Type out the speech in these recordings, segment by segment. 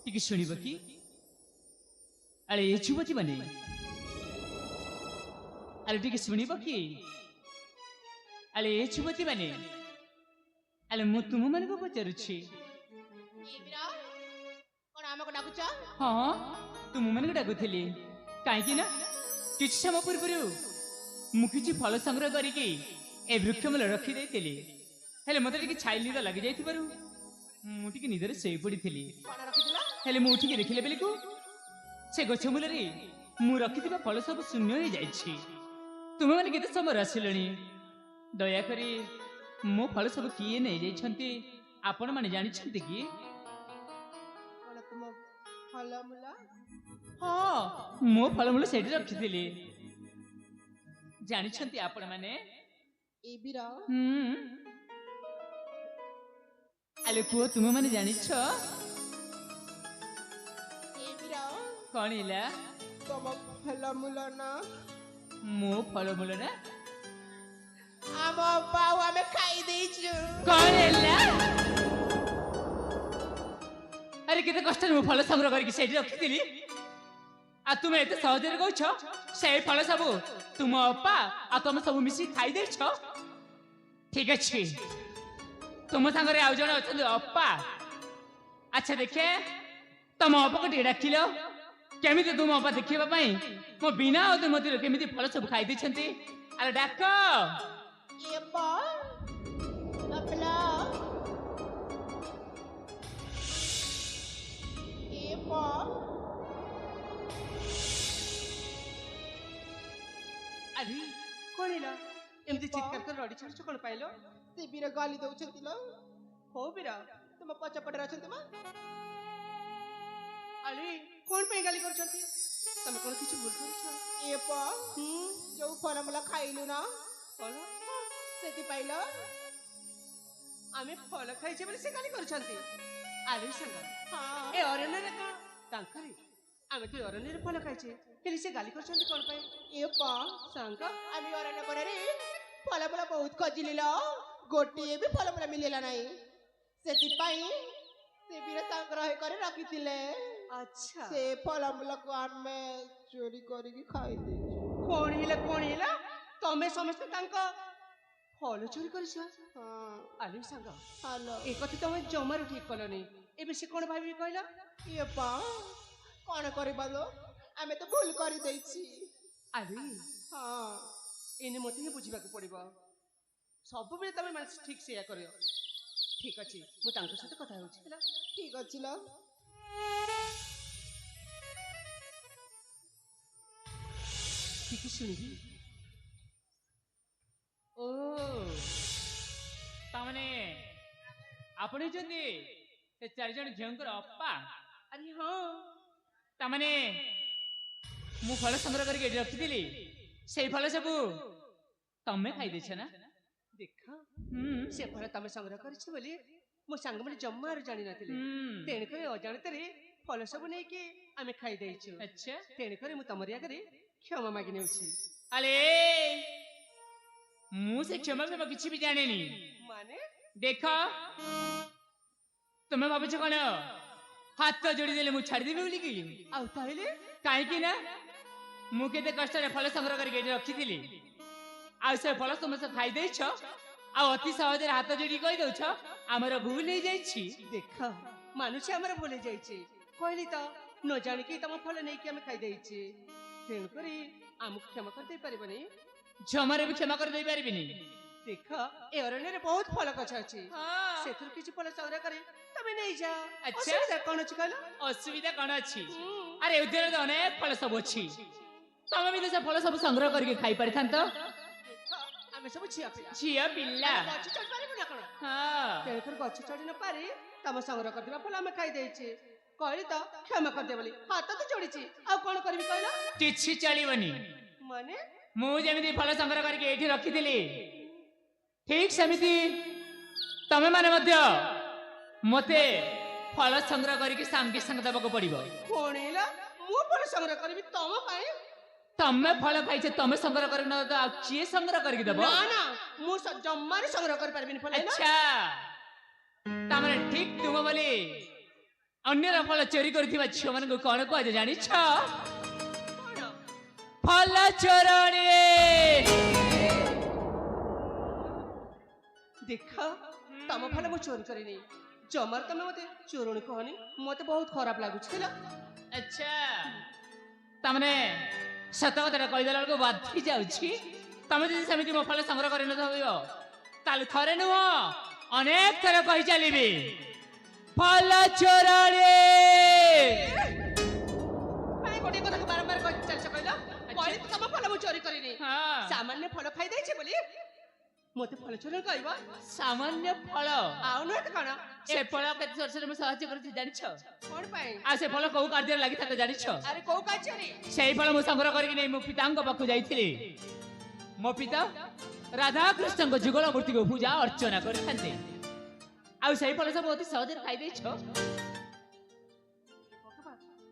टिके शुणिब कि अरे ये युवती माने अरे टिके शुणिब कि अरे ये युवती माने अरे मु तुम मन को पचारुछि कौन आमको डाकुछ हाँ तुम मन को डाकुथिली काहेकि ना किछ समय पूर्व मु किछि फल संग्रह करिकि ए वृक्ष मूल रखी देइथिली हेले मते टिके छाइल निद लागि जाइथिबारु मु टिके निदरे सेई पडिथिली कौन रखिथिला हेले मु उठिके देखिले बेली को से गछ मूल रे मु रखिथिबा फल सब शून्य हो जाइछि तुम माने केते समय रसिलणी दया करी मो फल सब किए नै जाइछन्ती आपण माने जानि छन्ती कि कौन तुम फल मुला हाँ मो फल मूल सेठी रखिथिली जानि छन्ती आपण माने ए बीरा आले पुओ तुम माने जानि छ ए बीरा कोन इला तुम फल मुला ना मो फल मूल ना आम बाऊ हमें खाई देइछु कोन इला अरे केते कष्ट मो फल संग्रह करके सेठी रखिथिली आ तुम एते सहज रे कहछ से फल सब तुम अपा आ तुम सब मिसी खाई देछ ठीक अछि तुम संगरे आउ जण अछन अपा अच्छा देखे तुम अपा को डाकिलो केमिति तुम अपा देखिबा पई मो बिना अनुमति रे केमिति फल सब खाई देछंती अरे डाक ए बा अपला ए बा अरे कोन इला एमति चित्कार कर रडी छछ कोन पाइलो से बीरा गाली दउछंती लो हो बीरा तुम पचा पड़ रहछंती मा अरे कोन पे गाली करछंती तुम कोन किछ भूल करछ ए बा जो फल मुला खाइलु ना फल सेति पाइलो आमे फल खाइछे बोले से गाली करछंती अरे संग हां ए अरण्य रे कोन तांकरी आमे तो अरण्य रे फल खाइछे केली से गाली करछंती कोन पे ए बा संग आमी अरण्य पर रे फल मुला बहुत खोजिलिलो गोटिए भी फल मुला मिलेला नाही सेति पाई से बीरा संग्रह करे रखिथिले अच्छा से फल मुला को आमे चोरी करी की खाई दे कोन हिला तमे समस्त तांको फल चोरी करछ हां अरे संग हेलो ए कथि तमे जमार ठीक करनी एबे से कोन भाबी कहला ये बा कौन करबा लो आमे तो भूल करी देछि अरे हां एने मते ही बुझिबा के पड़िबो सब बेले तमे मन ठीक से या करियो ठीक अछि मु तांको साथे कथा होछि हला ठीक अछि लो ठीक सुनिबी ओ तामने आपणे जंदी ते चार जण झंकर अप्पा अरे हां तामने मु फल संग्रह करके रखि दिली से फल सब तमे खाई देछ ना देखा से फल तमे संग्रह करछ बोली मो संग माने जम्मार जानि नथिले तेन करे अजाणते रे फल सब नै के आमे खाई देइछु अच्छा तेन करे मु तमरिया करे क्षमा मागी नेउछि अले मु से क्षमा में किछि भी जानेनी माने देखा तुमे भाबछ कोन हाथ जोड़ी देले मु छाड़ी देबे बोली की आ ताहिले काहे की ना मु केते कष्ट रे फल संग्रह करके रखी दिली आ से फल तुम से खाई देछ आ अति सहज रे हाथ जोड़ी कहि दउछ हमर भूल हो जाइछि देखा मानुष हमर भूल हो जाइछि कहली त न जानि की तम फल नै कि हम खाई देछि तेन करी आम क्षमा कर दे परिबनी जमारे भी क्षमा कर दे परिबिनी देखा ए अरण्य रे बहुत फल गछ अछि सेथुर किछि फल संग्रह करे तमे नै जा अच्छा असुविधा कोन अछि कहला असुविधा कोन अछि अरे उद्यान रे अनेक फल सब अछि तमे भी से फल सब संग्रह करके खाई परिथान त आमे सब छिया पिल्ला गछ चढ़ पारिबो ना कोन हां तेकर गछ चढ़ी न पारी तमे संग्रह कर दिबा फल हम खाई देछि कहली त क्षमा कर दे बोली हाथ तो जोड़ीछि आ कोन करबी कहला किछि चलिबनी माने मु जेमिति फल संग्रह करके एठी रखी दिली ठीक समिति तमे माने मध्य मते फल संग्रह करके सांगे संग दबा को पड़िबो कोणेला मु फल संग्रह करबी तम पाए तमे फल खाइछे तमे संग्रह कर न त किए संग्रह करके दबो ना ना मु जम्मारे संग्रह कर परबिनी फल अच्छा तमरे ठीक तुम बोली ଅନ୍ୟର ଫଳ ଚୋରି କରିଥିବା ଝିଅମାନଙ୍କୁ କଣ କୁହାଯାଏ ଜାଣିଛ? ଫଳ ଚୋରଣୀ। ଦେଖ ତମ ଫଳ ମୁଁ ଚୋରି କରିନି। ଜମାରୁ ତମେ ମତେ ଚୋରଣୀ କହନି, ମତେ ବହୁତ ଖରାପ ଲାଗୁଛି ହେଲା। ଆଚ୍ଛା ତାମାନେ ସତ କଥାଟା କହିଦେଲା ବେଳକୁ ବାଧି ଯାଉଛି। ତମେ ଯଦି ସେମିତି ମୋ ଫଳ ସଂଗ୍ରହ କରିନଥିବ ତାହେଲେ ଥରେ ନୁହଁ ଅନେକ ଥର କହି ଚାଲିବି ଫଳ ଚୋରଣୀ। କାଇଁ ଗୋଟେ କଥାକୁ ବାରମ୍ବାର କହି ଚାଲିଛ କହିଲ? କହିଲି ତ ତମ ଫଳ ମୁଁ ଚୋରି କରିନି। ହଁ। ସାମାନ୍ୟ ଫଳ ଖାଇ ଦେଇଛି ବୋଲି ମତେ ଫଳ ଚୋରଣୀ କହିବ? ସାମାନ୍ୟ ଫଳ ଆଉ ନୁହେଁ ତ କଣ? ସେ ଫଳ କେତେ ବର୍ଷରେ ମୁଁ ସାହାଯ୍ୟ କରିଛି ଜାଣିଛ? କଣ ପାଇଁ? ଆଉ ସେ ଫଳ କୋଉ କାର୍ଯ୍ୟରେ ଲାଗିଥାଏ ଜାଣିଛ? ଆରେ କୋଉ କାର୍ଯ୍ୟରେ? ସେଇ ଫଳ ମୁଁ ସଂଗ୍ରହ କରିକି ନେଇ ମୋ ପିତାଙ୍କ ପାଖକୁ ଯାଇଥିଲି। ମୋ ପିତା ରାଧାକୃଷ୍ଣଙ୍କ ଯୁଗଳ ମୂର୍ତ୍ତିକୁ ପୂଜା ଅର୍ଚ୍ଚନା କରିଥାନ୍ତି। ଆଉ ସେଇ ଫଳ ସବୁ ଅତି ସହଜରେ ଖାଇଦେଇଛ।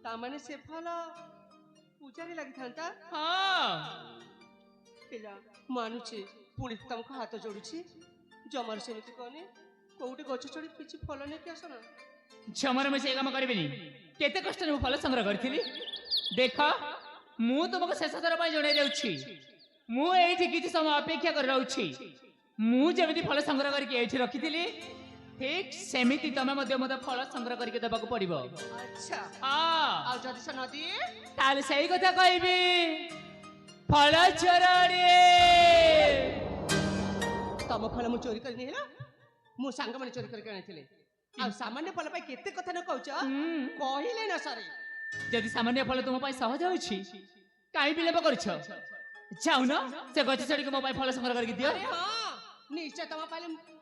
ତାମାନେ ସେ ଫଳ ପୂଜାରେ ଲାଗିଥାନ୍ତା? ହଁ ପିଲା ମାନୁଛି, ପୁଣି ତମକୁ ହାତ ଯୋଡୁଛି। ଜମାରୁ ସେମିତି କହନି। କୋଉଠି ଗଛ ଚଢି କିଛି ଫଳ ନେଇକି ଆସ ନା। କ୍ଷମରେ ମୁଁ ସେଇ କାମ କରିବିନି। କେତେ କଷ୍ଟରେ ମୁଁ ଫଳ ସଂଗ୍ରହ କରିଥିଲି ଦେଖ। ମୁଁ ତୁମକୁ ଶେଷ ଥର ପାଇଁ ଜଣାଇ ଦେଉଛି, ମୁଁ ଏଇଠି କିଛି ସମୟ ଅପେକ୍ଷା କରି ରହୁଛି। ମୁଁ ଯେମିତି ଫଳ ସଂଗ୍ରହ କରିକି ଏଇଠି ରଖିଥିଲି ଠିକ୍ ସେମିତି ତମେ ମଧ୍ୟ ମତେ ଫଳ ସଂଗ୍ରହ କରିକି ଦେବାକୁ ପଡିବ। ଆଚ୍ଛା ହଁ ଆଉ ଯଦି ସେ ନଦୀ ତାହେଲେ ସେଇ କଥା କହିବି ଫଳ ଚୋରଣୀ। ତମ ଫଳ ମୁଁ ଚୋରି କରିନି ହେଲା। ମୋ ସାଙ୍ଗମାନେ ଚୋରି କରିକି ଆଣିଥିଲେ। ଆଉ ସାମାନ୍ୟ ଫଳ ପାଇଁ କେତେ କଥା ନ କହୁଛ, କହିଲେ ନା ସରେ। ଯଦି ସାମାନ୍ୟ ଫଳ ତୁମ ପାଇଁ ସହଜ ହେଉଛି କାହିଁ ବିଳମ୍ବ କରୁଛ? ଯାଉନ ସେ ଗଛ ଚଢିକି ମୋ ପାଇଁ ଫଳ ସଂଗ୍ରହ କରିକି ଦିଅ। ଆରେ ହଁ ନିଶ୍ଚୟ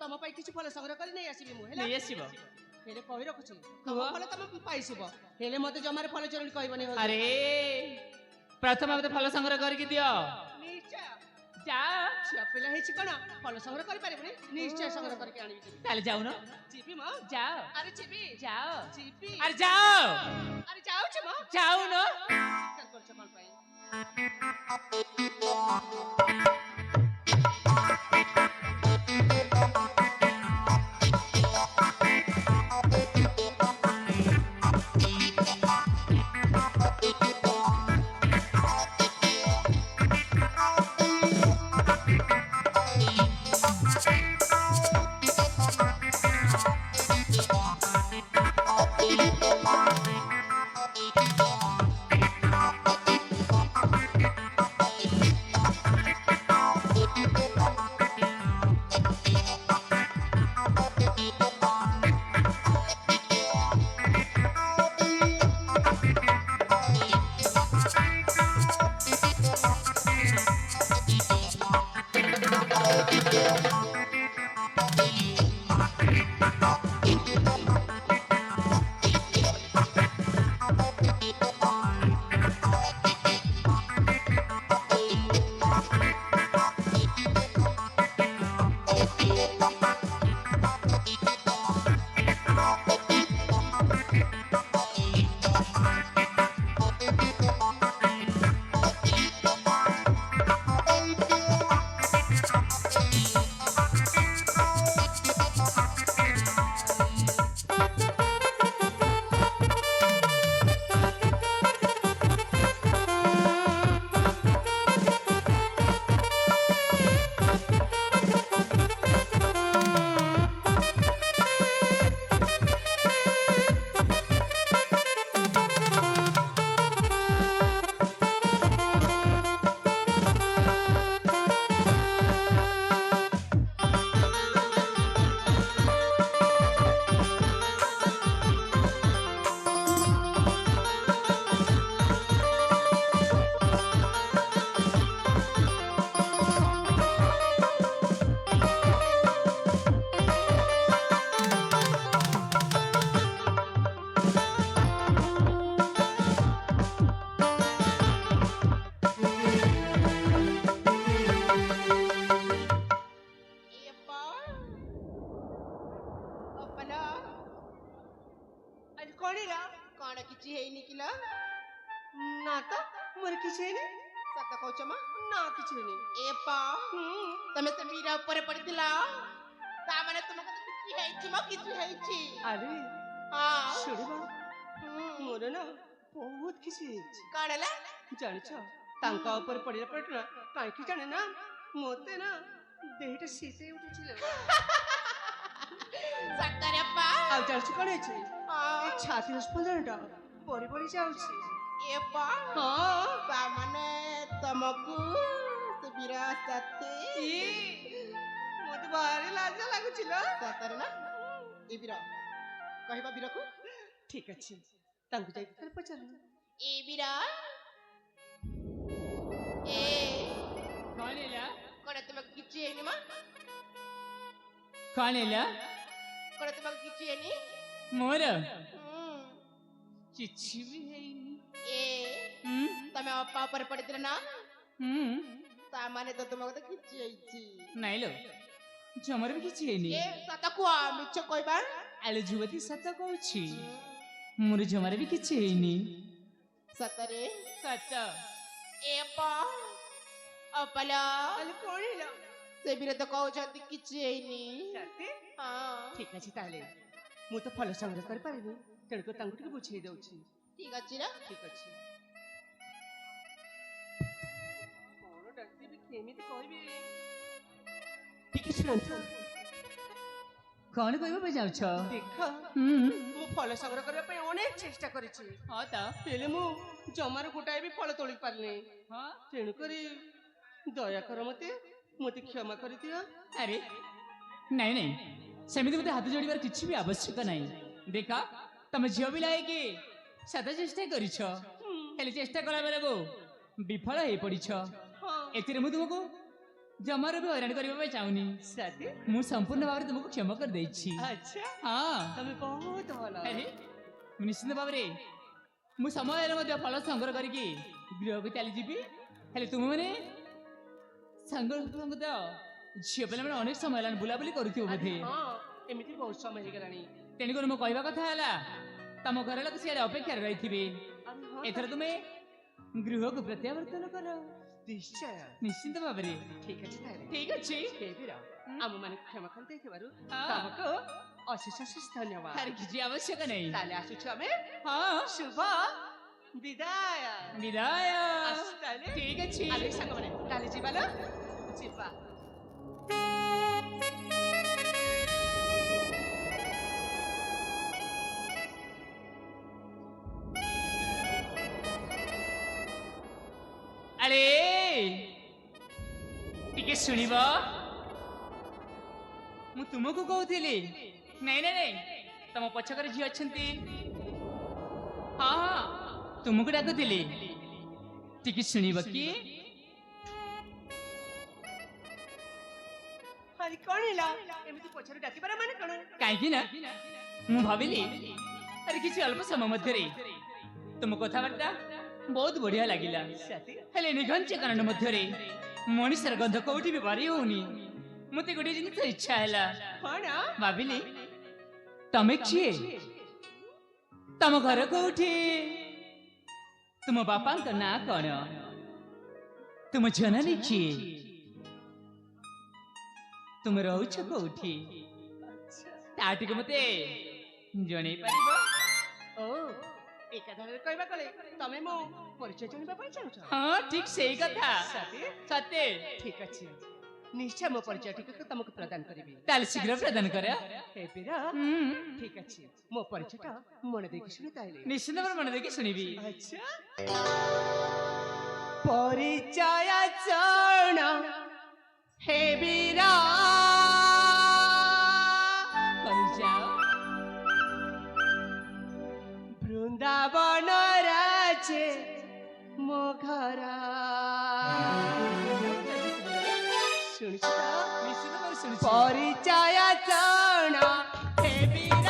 ତମ ପାଇଁ କିଛି ଫଳ ସଂଗ୍ରହ କରି ନେଇ ଆସିବି ମୁଁ ହେଲା। ନେଇ ଆସିବ। ହେଲେ କହି ରଖୁଛି ତମ ଫଳ ତମେ ପାଇଯିବ। ହେଲେ ମତେ ଜମାରେ ଫଳ ଚୋରି କହିବନି। ଆରେ ପ୍ରଥମେ ମତେ ଫଳ ସଂଗ୍ରହ କରିକି ଦିଅ। ନିଶ୍ଚୟ। ଯାଅ। ଝିଅ ପିଲା ହେଇଛି କଣ ଫଳ ସଂଗ୍ରହ କରିପାରିବୁନି? ନିଶ୍ଚୟ ସଂଗ୍ରହ କରିକି ଆଣିବି। ତାହେଲେ ଯାଉନ। ଯିବି ମ। ଯାଅ। ଆରେ ଯିବି। ଯାଅ। ଯିବି। ଆରେ ଯାଅ। ଆରେ ଯାଉଛି ମ। ଯାଉନ। ଚିତ୍କାର କରୁଛ କଣ ପାଇଁ? କଣ କିଛି ହେଇନି କିଲ? ନା ତ ମୋର କିଛି ହେଇନି। ସତ କହୁଛ ମା? ନା କିଛି ହେଇନି। ଏପା ତମେ ସେ ମୀରା ଉପରେ ପଡିଥିଲ, ତା ମାନେ ତୁମକୁ କିଛି ହେଇଛି ମ? କିଛି ହେଇଛି? ଆରେ ହଁ ଶୁଣିବ ମୋର ନା ବହୁତ କିଛି ହେଇଛି କଣ ହେଲା ଜାଣିଛ ତାଙ୍କ ଉପରେ ପଡ଼ିଲା ପଡ଼ିଲା କାହିଁକି ଜାଣେ ନା ମତେ ନା ଦେହଟା ଶୀତେଇ ଉଠିছিল ସତରେ ପା ଆଉ ଜାଣିଛୁ କଣ ହେଇଛି ଏ ଛାତି ହସ୍ପିଟାଲଟା ପରି ପରି ଯାଉଛି ଏ ପା ହଁ ତାମାନେ ତମକୁ ସେ ବୀର ସାଥୀ ମତେ ଭାରି ଲାଜ ଲାଗୁଛି ଲୋ ସତରେ ନା ଏ ବୀର କହିବା ବୀରକୁ ଠିକ ଅଛି ତାଙ୍କୁ ଯାଇକି ଥରେ ପଚାରିଲି ଏ ବୀର ଏ କଣ ହେଲା କଣ ତୁମକୁ କିଛି ହେଇନି ମା କଣ ହେଲା କଣ ତୁମକୁ କିଛି ହେଇନି ମୋର ହୁଁ। କିଛି ବି ହେଇନି ଏ ହୁଁ ତମେ ଅପା ଉପରେ ପଡ଼ିଥିଲେ ନା ହୁଁ ତାମାନେ ତ ତୁମକୁ ତ କିଛି ହେଇଛି ନାଇଁ ଲୋ ଜମାରୁ ବି କିଛି ହେଇନି ଏ ସତ କୁହ ମିଛ କହିବା ଆଲୋ ଯୁବତୀ ସତ କହୁଛି ମୋର ଜମାରୁ ବି କିଛି ହେଇନି ସତରେ ସତ ଏ ଅପା ଅପଲା ଆଲେ କଣ ହେଲା ସେ ବୀର ତ କହୁଛନ୍ତି କିଛି ହେଇନି ସତେ ହଁ ଠିକ ଅଛି ତାହେଲେ ମୁଁ ତ ଫଳ ସଂଗ୍ରହ କରିପାରିନି ତେଣୁକରି ତାଙ୍କୁ ଟିକେ ବୁଝେଇ ଦଉଛି ଠିକ ଅଛି ନା ଠିକ ଅଛି କଣ ଡାକିବି କେମିତି କହିବି ଟିକେ ଶୁଣନ୍ତୁ କଣ କହିବା ପାଇଁ ଯାଉଛ ଦେଖ ହୁଁ ମୁଁ ଫଳ ସଂଗ୍ରହ କରିବା ପାଇଁ ଅନେକ ଚେଷ୍ଟା କରିଛି ହଁ ତ ହେଲେ ମୁଁ ଜମାରୁ ଗୋଟାଏ ବି ଫଳ ତୋଳି ପାରିନି ହଁ ତେଣୁକରି ଦୟାକର ମତେ ମତେ କ୍ଷମା କରିଦିଅ ଆରେ ନାଇଁ ନାଇଁ ସେମିତି ମତେ ହାତ ଯୋଡ଼ିବାର କିଛି ବି ଆବଶ୍ୟକ ନାହିଁ ଦେଖ ତମେ ଝିଅ ପିଲା ହେଇକି ସତ ଚେଷ୍ଟା କରିଛ ହେଲେ ଚେଷ୍ଟା କଲା ବେଳକୁ ବିଫଳ ହେଇ ପଡ଼ିଛ ହଁ ଏଥିରେ ମୁଁ ତୁମକୁ ଜମାରୁ ବି ହଇରାଣ କରିବା ପାଇଁ ଚାହୁଁନି ସତେ ମୁଁ ସମ୍ପୂର୍ଣ୍ଣ ଭାବରେ ତୁମକୁ କ୍ଷମା କରିଦେଇଛି ଆଚ୍ଛା ହଁ ତମେ ବହୁତ ଭଲ ଆରେ ନିଶ୍ଚିନ୍ତ ଭାବରେ ମୁଁ ସମୟରେ ମଧ୍ୟ ଫଳ ସଂଗ୍ରହ କରିକି ଗୃହକୁ ଚାଲିଯିବି ହେଲେ ତୁମେମାନେ ସାଙ୍ଗ ତ ଝିଅ ପିଲାମାନେ ଅନେକ ସମୟ ହେଲାଣି ବୁଲାବୁଲି କରୁଥିବ ବୋଧେ ହଁ ଏମିତି ବହୁତ ସମୟ ହେଇଗଲାଣି ତେଣୁକରି ମୋ କହିବା କଥା ହେଲା ତମ ଘର ଲୋକ ସିଆଡ଼େ ଅପେକ୍ଷାରେ ରହିଥିବେ ଆରେ ହଁ ଏଥର ତୁମେ ଗୃହକୁ ପ୍ରତ୍ୟାବର୍ତ୍ତନ କର ନିଶ୍ଚୟ ନିଶ୍ଚିନ୍ତ ଭାବରେ ଠିକ ଅଛି ତାହେଲେ ଠିକ ଅଛି ହେବିର ଆମ ମାନଙ୍କୁ କ୍ଷମା କରିଦେଇଥିବାରୁ ହଁ। ତମକୁ ଅଶେଷ ଅଶେଷ ଧନ୍ୟବାଦ ଆରେ କିଛି ଆବଶ୍ୟକ ନାହିଁ ତାହେଲେ ଆସୁଛୁ ଆମେ ହଁ ଶୁଭ ବିଦାୟ ବିଦାୟ ଆସୁ ତାହେଲେ ଠିକ ଅଛି ଆରେ ସାଙ୍ଗମାନେ ତାହେଲେ ଯିବା ନା ଯିବା ଆରେ ଟିକେ ଶୁଣିବ ମୁଁ ତୁମକୁ କହୁଥିଲି ନାଇଁ ନାଇଁ ନାଇଁ ତମ ପଛକରେ ଝିଅ ଅଛନ୍ତି ହଁ ହଁ ତୁମକୁ ଡାକୁଥିଲି ଟିକେ ଶୁଣିବ କି ଆରେ କଣ ହେଲା ଏମିତି ପଛରେ ଡାକିବାର ମାନେ କଣ କାହିଁକି ନା ମୁଁ ଭାବିଲି ଆରେ କିଛି ଅଳ୍ପ ସମୟ ମଧ୍ୟରେ ତୁମ କଥାବାର୍ତ୍ତା ବହୁତ ବଢିଆ ଲାଗିଲା ସତେ ହେଲେ ନିଘଞ୍ଚ କାରଣ ମଧ୍ୟରେ ମଣିଷର ଗନ୍ଧ କୋଉଠି ବି ବାରି ହଉନି ମତେ ଗୋଟେ ଜିନିଷ ଇଚ୍ଛା ହେଲା କଣ ଭାବିଲି ତମେ କିଏ ତମ ଘର କୋଉଠି ତୁମ ବାପାଙ୍କ ନାଁ କଣ ତୁମ ଜନନୀ କିଏ ତୁମେ ରହୁଛ କୋଉଠି ତା ଟିକେ ମତେ ଜଣେଇ ପାରିବ ଓ ଏକାଧାରରେ କହିବା କଲେ ତମେ ମୋ ପରିଚୟ ଜାଣିବା ପାଇଁ ଚାହୁଁଛ ହଁ ଠିକ ସେଇ କଥା ସତେ ସତେ ଠିକ ଅଛି ନିଶ୍ଚୟ ମୋ ପରିଚୟ ଟିକେ ତମକୁ ପ୍ରଦାନ କରିବି ତାହେଲେ ଶୀଘ୍ର ପ୍ରଦାନ କର ହେବିର ଠିକ ଅଛି ମୋ ପରିଚୟଟା ମନେ ଦେଇକି ଶୁଣି ତାହେଲେ ନିଶ୍ଚିନ୍ତ ଭାବରେ ମନେ ଦେଇକି ଶୁଣିବି ଆଚ୍ଛା ପରିଚୟ ଚଣ ହେବିର କହିଯାଅ ବୃନ୍ଦାବନ ରାଜେ ମୋ ଘର ଶୁଣିଛ ତ? ନିଶ୍ଚିତ ଭାବରେ ଶୁଣିଛି ପରିଚୟ ଚଣ ହେବିର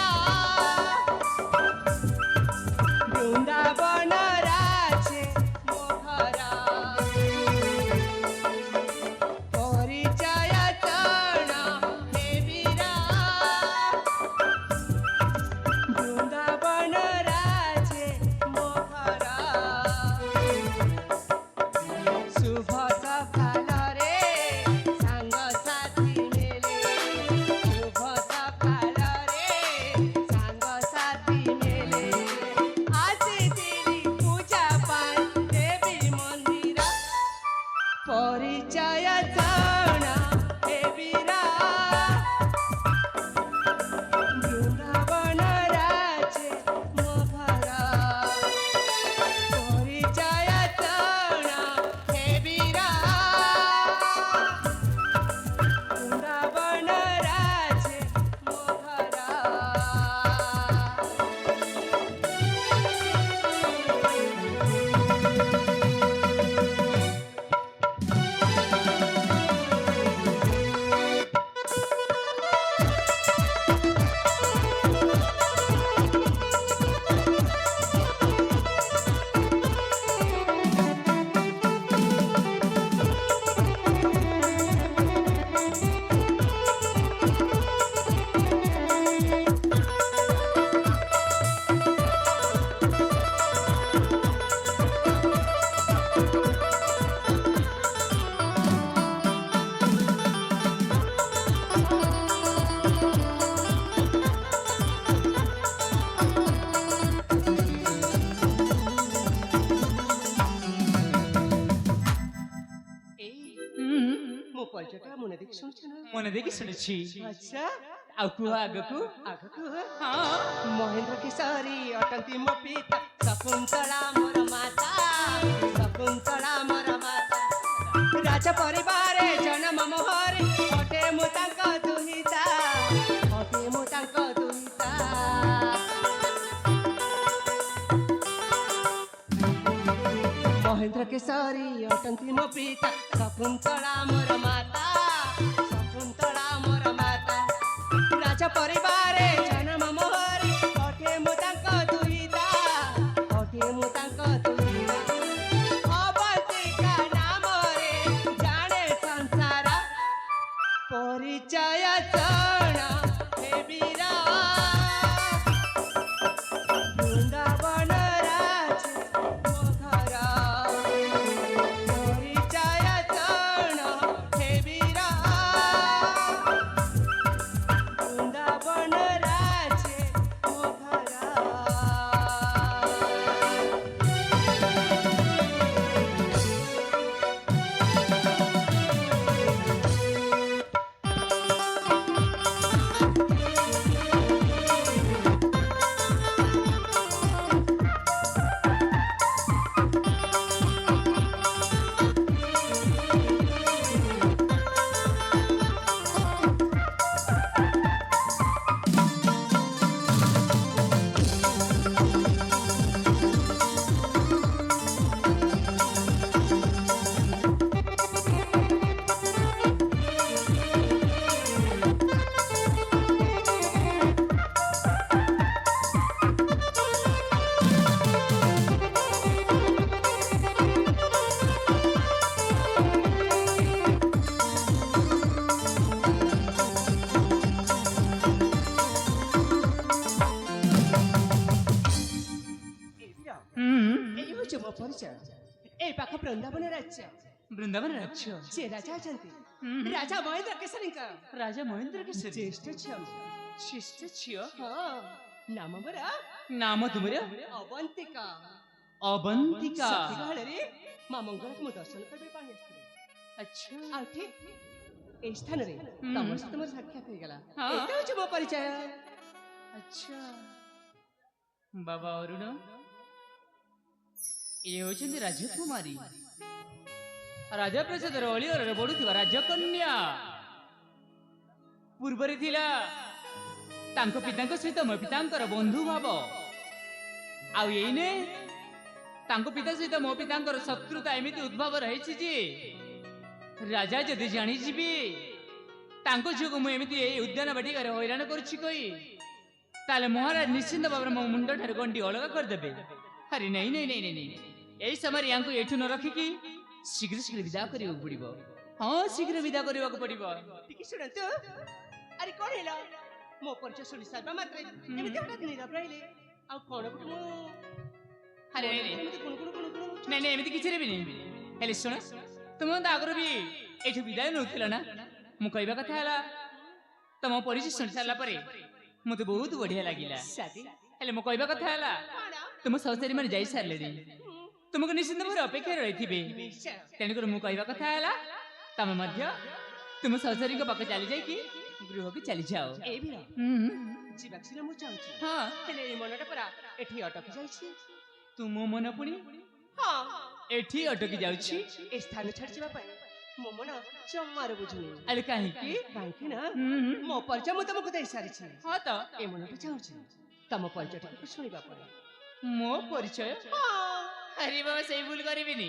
ବୃନ୍ଦାବନ ରାଜେ ମୋ ଘର ପରିଚୟ ଚଣ ହେବିର ବୃନ୍ଦାବନ ରାଜେ ମୋ ଘର ଶୁଭ ସକାଳରେ ସାଙ୍ଗସାଥି ପରିଚୟଟା ମନେ ଦେଖି ଶୁଣୁଛ ନା? ମନେ ଦେଇକି ଶୁଣିଛି। ଆଚ୍ଛା ଆଉ କୁହ ଆଗକୁ। ଆଗକୁ ହଁ ମହେନ୍ଦ୍ର କିଶୋରୀ ଅଟନ୍ତି ମୋ ପିତା, ଶକୁନ୍ତଳା ମୋର ମାତା, ଶକୁନ୍ତଳା ମୋର ମାତା। ରାଜ ପରିବାରେ ଜନମ ମୋହରେ, ଅଟେ ମୁଁ ତାଙ୍କ ଦୁହିତା, ଅଟେ ମୁଁ ତାଙ୍କ ଦୁହିତା। ମହେନ୍ଦ୍ର କିଶୋରୀ ଅଟନ୍ତି ମୋ ପିତା, ଶକୁନ୍ତଳା ମୋର ମାତା, ଶକୁନ୍ତଳା ମୋର ମାତା। ରାଜ ପରିବାରେ ଜନମ ମୋହରେ, ଅଟେ ମୁଁ ତାଙ୍କ ଦୁହିତା, ଅଟେ ମୁଁ ତାଙ୍କ ଦୁହିତା। ଅବନ୍ତିକା ନାମରେ ଜାଣେ ସଂସାର, ପରିଚୟ ଜଣ ହେବିରା। ବୃନ୍ଦାବନ ରାଜ ମୋ ଘର, ପରିଚୟ ଜଣ ହେବିରା। ବୃନ୍ଦାବନ ରାଜ ମୋ ଘର। এই হচ্ছে ମୋ ପରିଚୟ। এই ପାଖ ବୃନ୍ଦାବନ ରାଜ୍ୟ, ବୃନ୍ଦାବନ ରାଜ୍ୟ। ସେ ରାଜା ଅଛନ୍ତି ରାଜା ମହେନ୍ଦ୍ର କେଶରୀଙ୍କ ରାଜା ମହେନ୍ଦ୍ର କେଶରୀ ଜ୍ୟେଷ୍ଠ ଝିଅ। ଶିଷ୍ଟ ଝିଅ। ହଁ, ନାମ ମୋର ନାମ ତୁମର ଅବନ୍ତିକା। ଅବନ୍ତିକା। ସତୀଗହଳରେ ମା ମଙ୍ଗଳାକୁ ମୁଁ ଦର୍ଶନ କରିବା ପାଇଁ ଆସିଥିଲି। ଆଚ୍ଛା ଆଉ ଠିକ এই ସ୍ଥାନରେ ତମ ସହିତ ମୋର ସାକ୍ଷାତ ହେଇଗଲା। ହଁ। ଏତେ ହଉଛି ମୋ ପରିଚୟ। ଆଚ୍ଛା ବାବା ଅରୁଣ, ଇଏ ହେଉଛନ୍ତି ରାଜକୁମାରୀ, ରାଜପ୍ରସାଦର ଅଳିଅରରେ ବଢୁଥିବା ରାଜକନ୍ୟା। ପୂର୍ବରେ ଥିଲା ତାଙ୍କ ପିତାଙ୍କ ସହିତ ମୋ ପିତାଙ୍କର ବନ୍ଧୁ ଭାବ, ଆଉ ଏଇନେ ତାଙ୍କ ପିତା ସହିତ ମୋ ପିତାଙ୍କର ଶତ୍ରୁତା ଏମିତି ଉଦ୍ଭବ ରହିଛି ଯେ ରାଜା ଯଦି ଜାଣିଯିବେ ତାଙ୍କ ଯୋଗୁଁ ମୁଁ ଏମିତି ଏଇ ଉଦ୍ୟାନ ବାଟିକାରେ ହଇରାଣ କରୁଛି କହି, ତାହେଲେ ମହାରାଜ ନିଶ୍ଚିନ୍ତ ଭାବରେ ମୋ ମୁଣ୍ଡ ଠାରୁ ଗଣ୍ଡି ଅଲଗା କରିଦେବେ। ଆରେ ନାଇଁ ନାଇଁ ନାଇଁ ନାଇଁ, ଏଇ ସମୟରେ ୟାଙ୍କୁ ଏଠୁ ନ ରଖିକି ଶୀଘ୍ର ଶୀଘ୍ର ବିଦା କରିବାକୁ ପଡିବ। ହଁ, ଶୀଘ୍ର ବିଦା କରିବାକୁ ପଡିବ। ଟିକେ ଶୁଣନ୍ତୁ। ଆରେ କଣ ହେଲା? ମୋ ପରିଚୟ ଶୁଣି ସାରିବା ମାତ୍ରେ ଏମିତି ହଠାତ୍ ନୀରବ ରହିଲେ। ଆଉ କଣ ଗୋଟେ ମୁଁ ଆରେ ନାଇଁ ନାଇଁ ଏମିତି ଗୁଣଗୁଣ ଗୁଣଗୁଣ ହଉଛି। ନାଇଁ ନାଇଁ, ଏମିତି କିଛି ନେବିନି। ହେଲେ ଶୁଣ, ତୁମେ ତ ଆଗରୁ ବି ଏଠୁ ବିଦାୟ ନେଉଥିଲ ନା? ମୁଁ କହିବା କଥା ହେଲା, ତମ ପରିଚୟ ଶୁଣି ସାରିଲା ପରେ ମତେ ବହୁତ ବଢିଆ ଲାଗିଲା। ସାଥୀ, ହେଲେ ମୁଁ କହିବା କଥା ହେଲା, ତୁମ ସହଚାରୀ ମାନେ ଯାଇ ସାରିଲେଣି, ତୁମକୁ ନିଶ୍ଚିନ୍ତ ଭାବରେ ଅପେକ୍ଷାରେ ରହିଥିବେ। ନିଶ୍ଚୟ। ତେଣୁକରି ମୁଁ କହିବା କଥା ହେଲା, ତମେ ମଧ୍ୟ ତୁମ ସହଚାରୀଙ୍କ ପାଖେ ଚାଲି ଯାଇକି ଗୃହକୁ ଚାଲିଯାଅ। ଏଇ ଭିଡ଼ ହୁଁ, ଯିବାକୁ ସିନା ମୁଁ ଚାହୁଁଛି, ହଁ। ହେଲେ ଏଇ ମନଟା ପରା ଏଠି ଅଟକି ଯାଇଛି। ତୁମ ମନ ପୁଣି ହଁ, ଏଠି ଅଟକି ଯାଉଛି? ଏ ସ୍ଥାନ ଛାଡି ଯିବା ପାଇଁ ମୋ ମନ ଜମାରୁ ବୁଝୁନି। ଆରେ କାହିଁକି? କାହିଁକି ନା ହୁଁ, ମୋ ପରିଚୟ ମୁଁ ତମକୁ ଦେଇ ସାରିଛି। ହଁ ତ। ଏ ମନଟା ଚାହୁଁଛି ତମ ପରିଚୟ ଟିକେ ଶୁଣିବା ପାଇଁ। ମୋ ପରିଚୟ? ଆରେ ବାବା, ସେଇ ଭୁଲ କରିବିନି।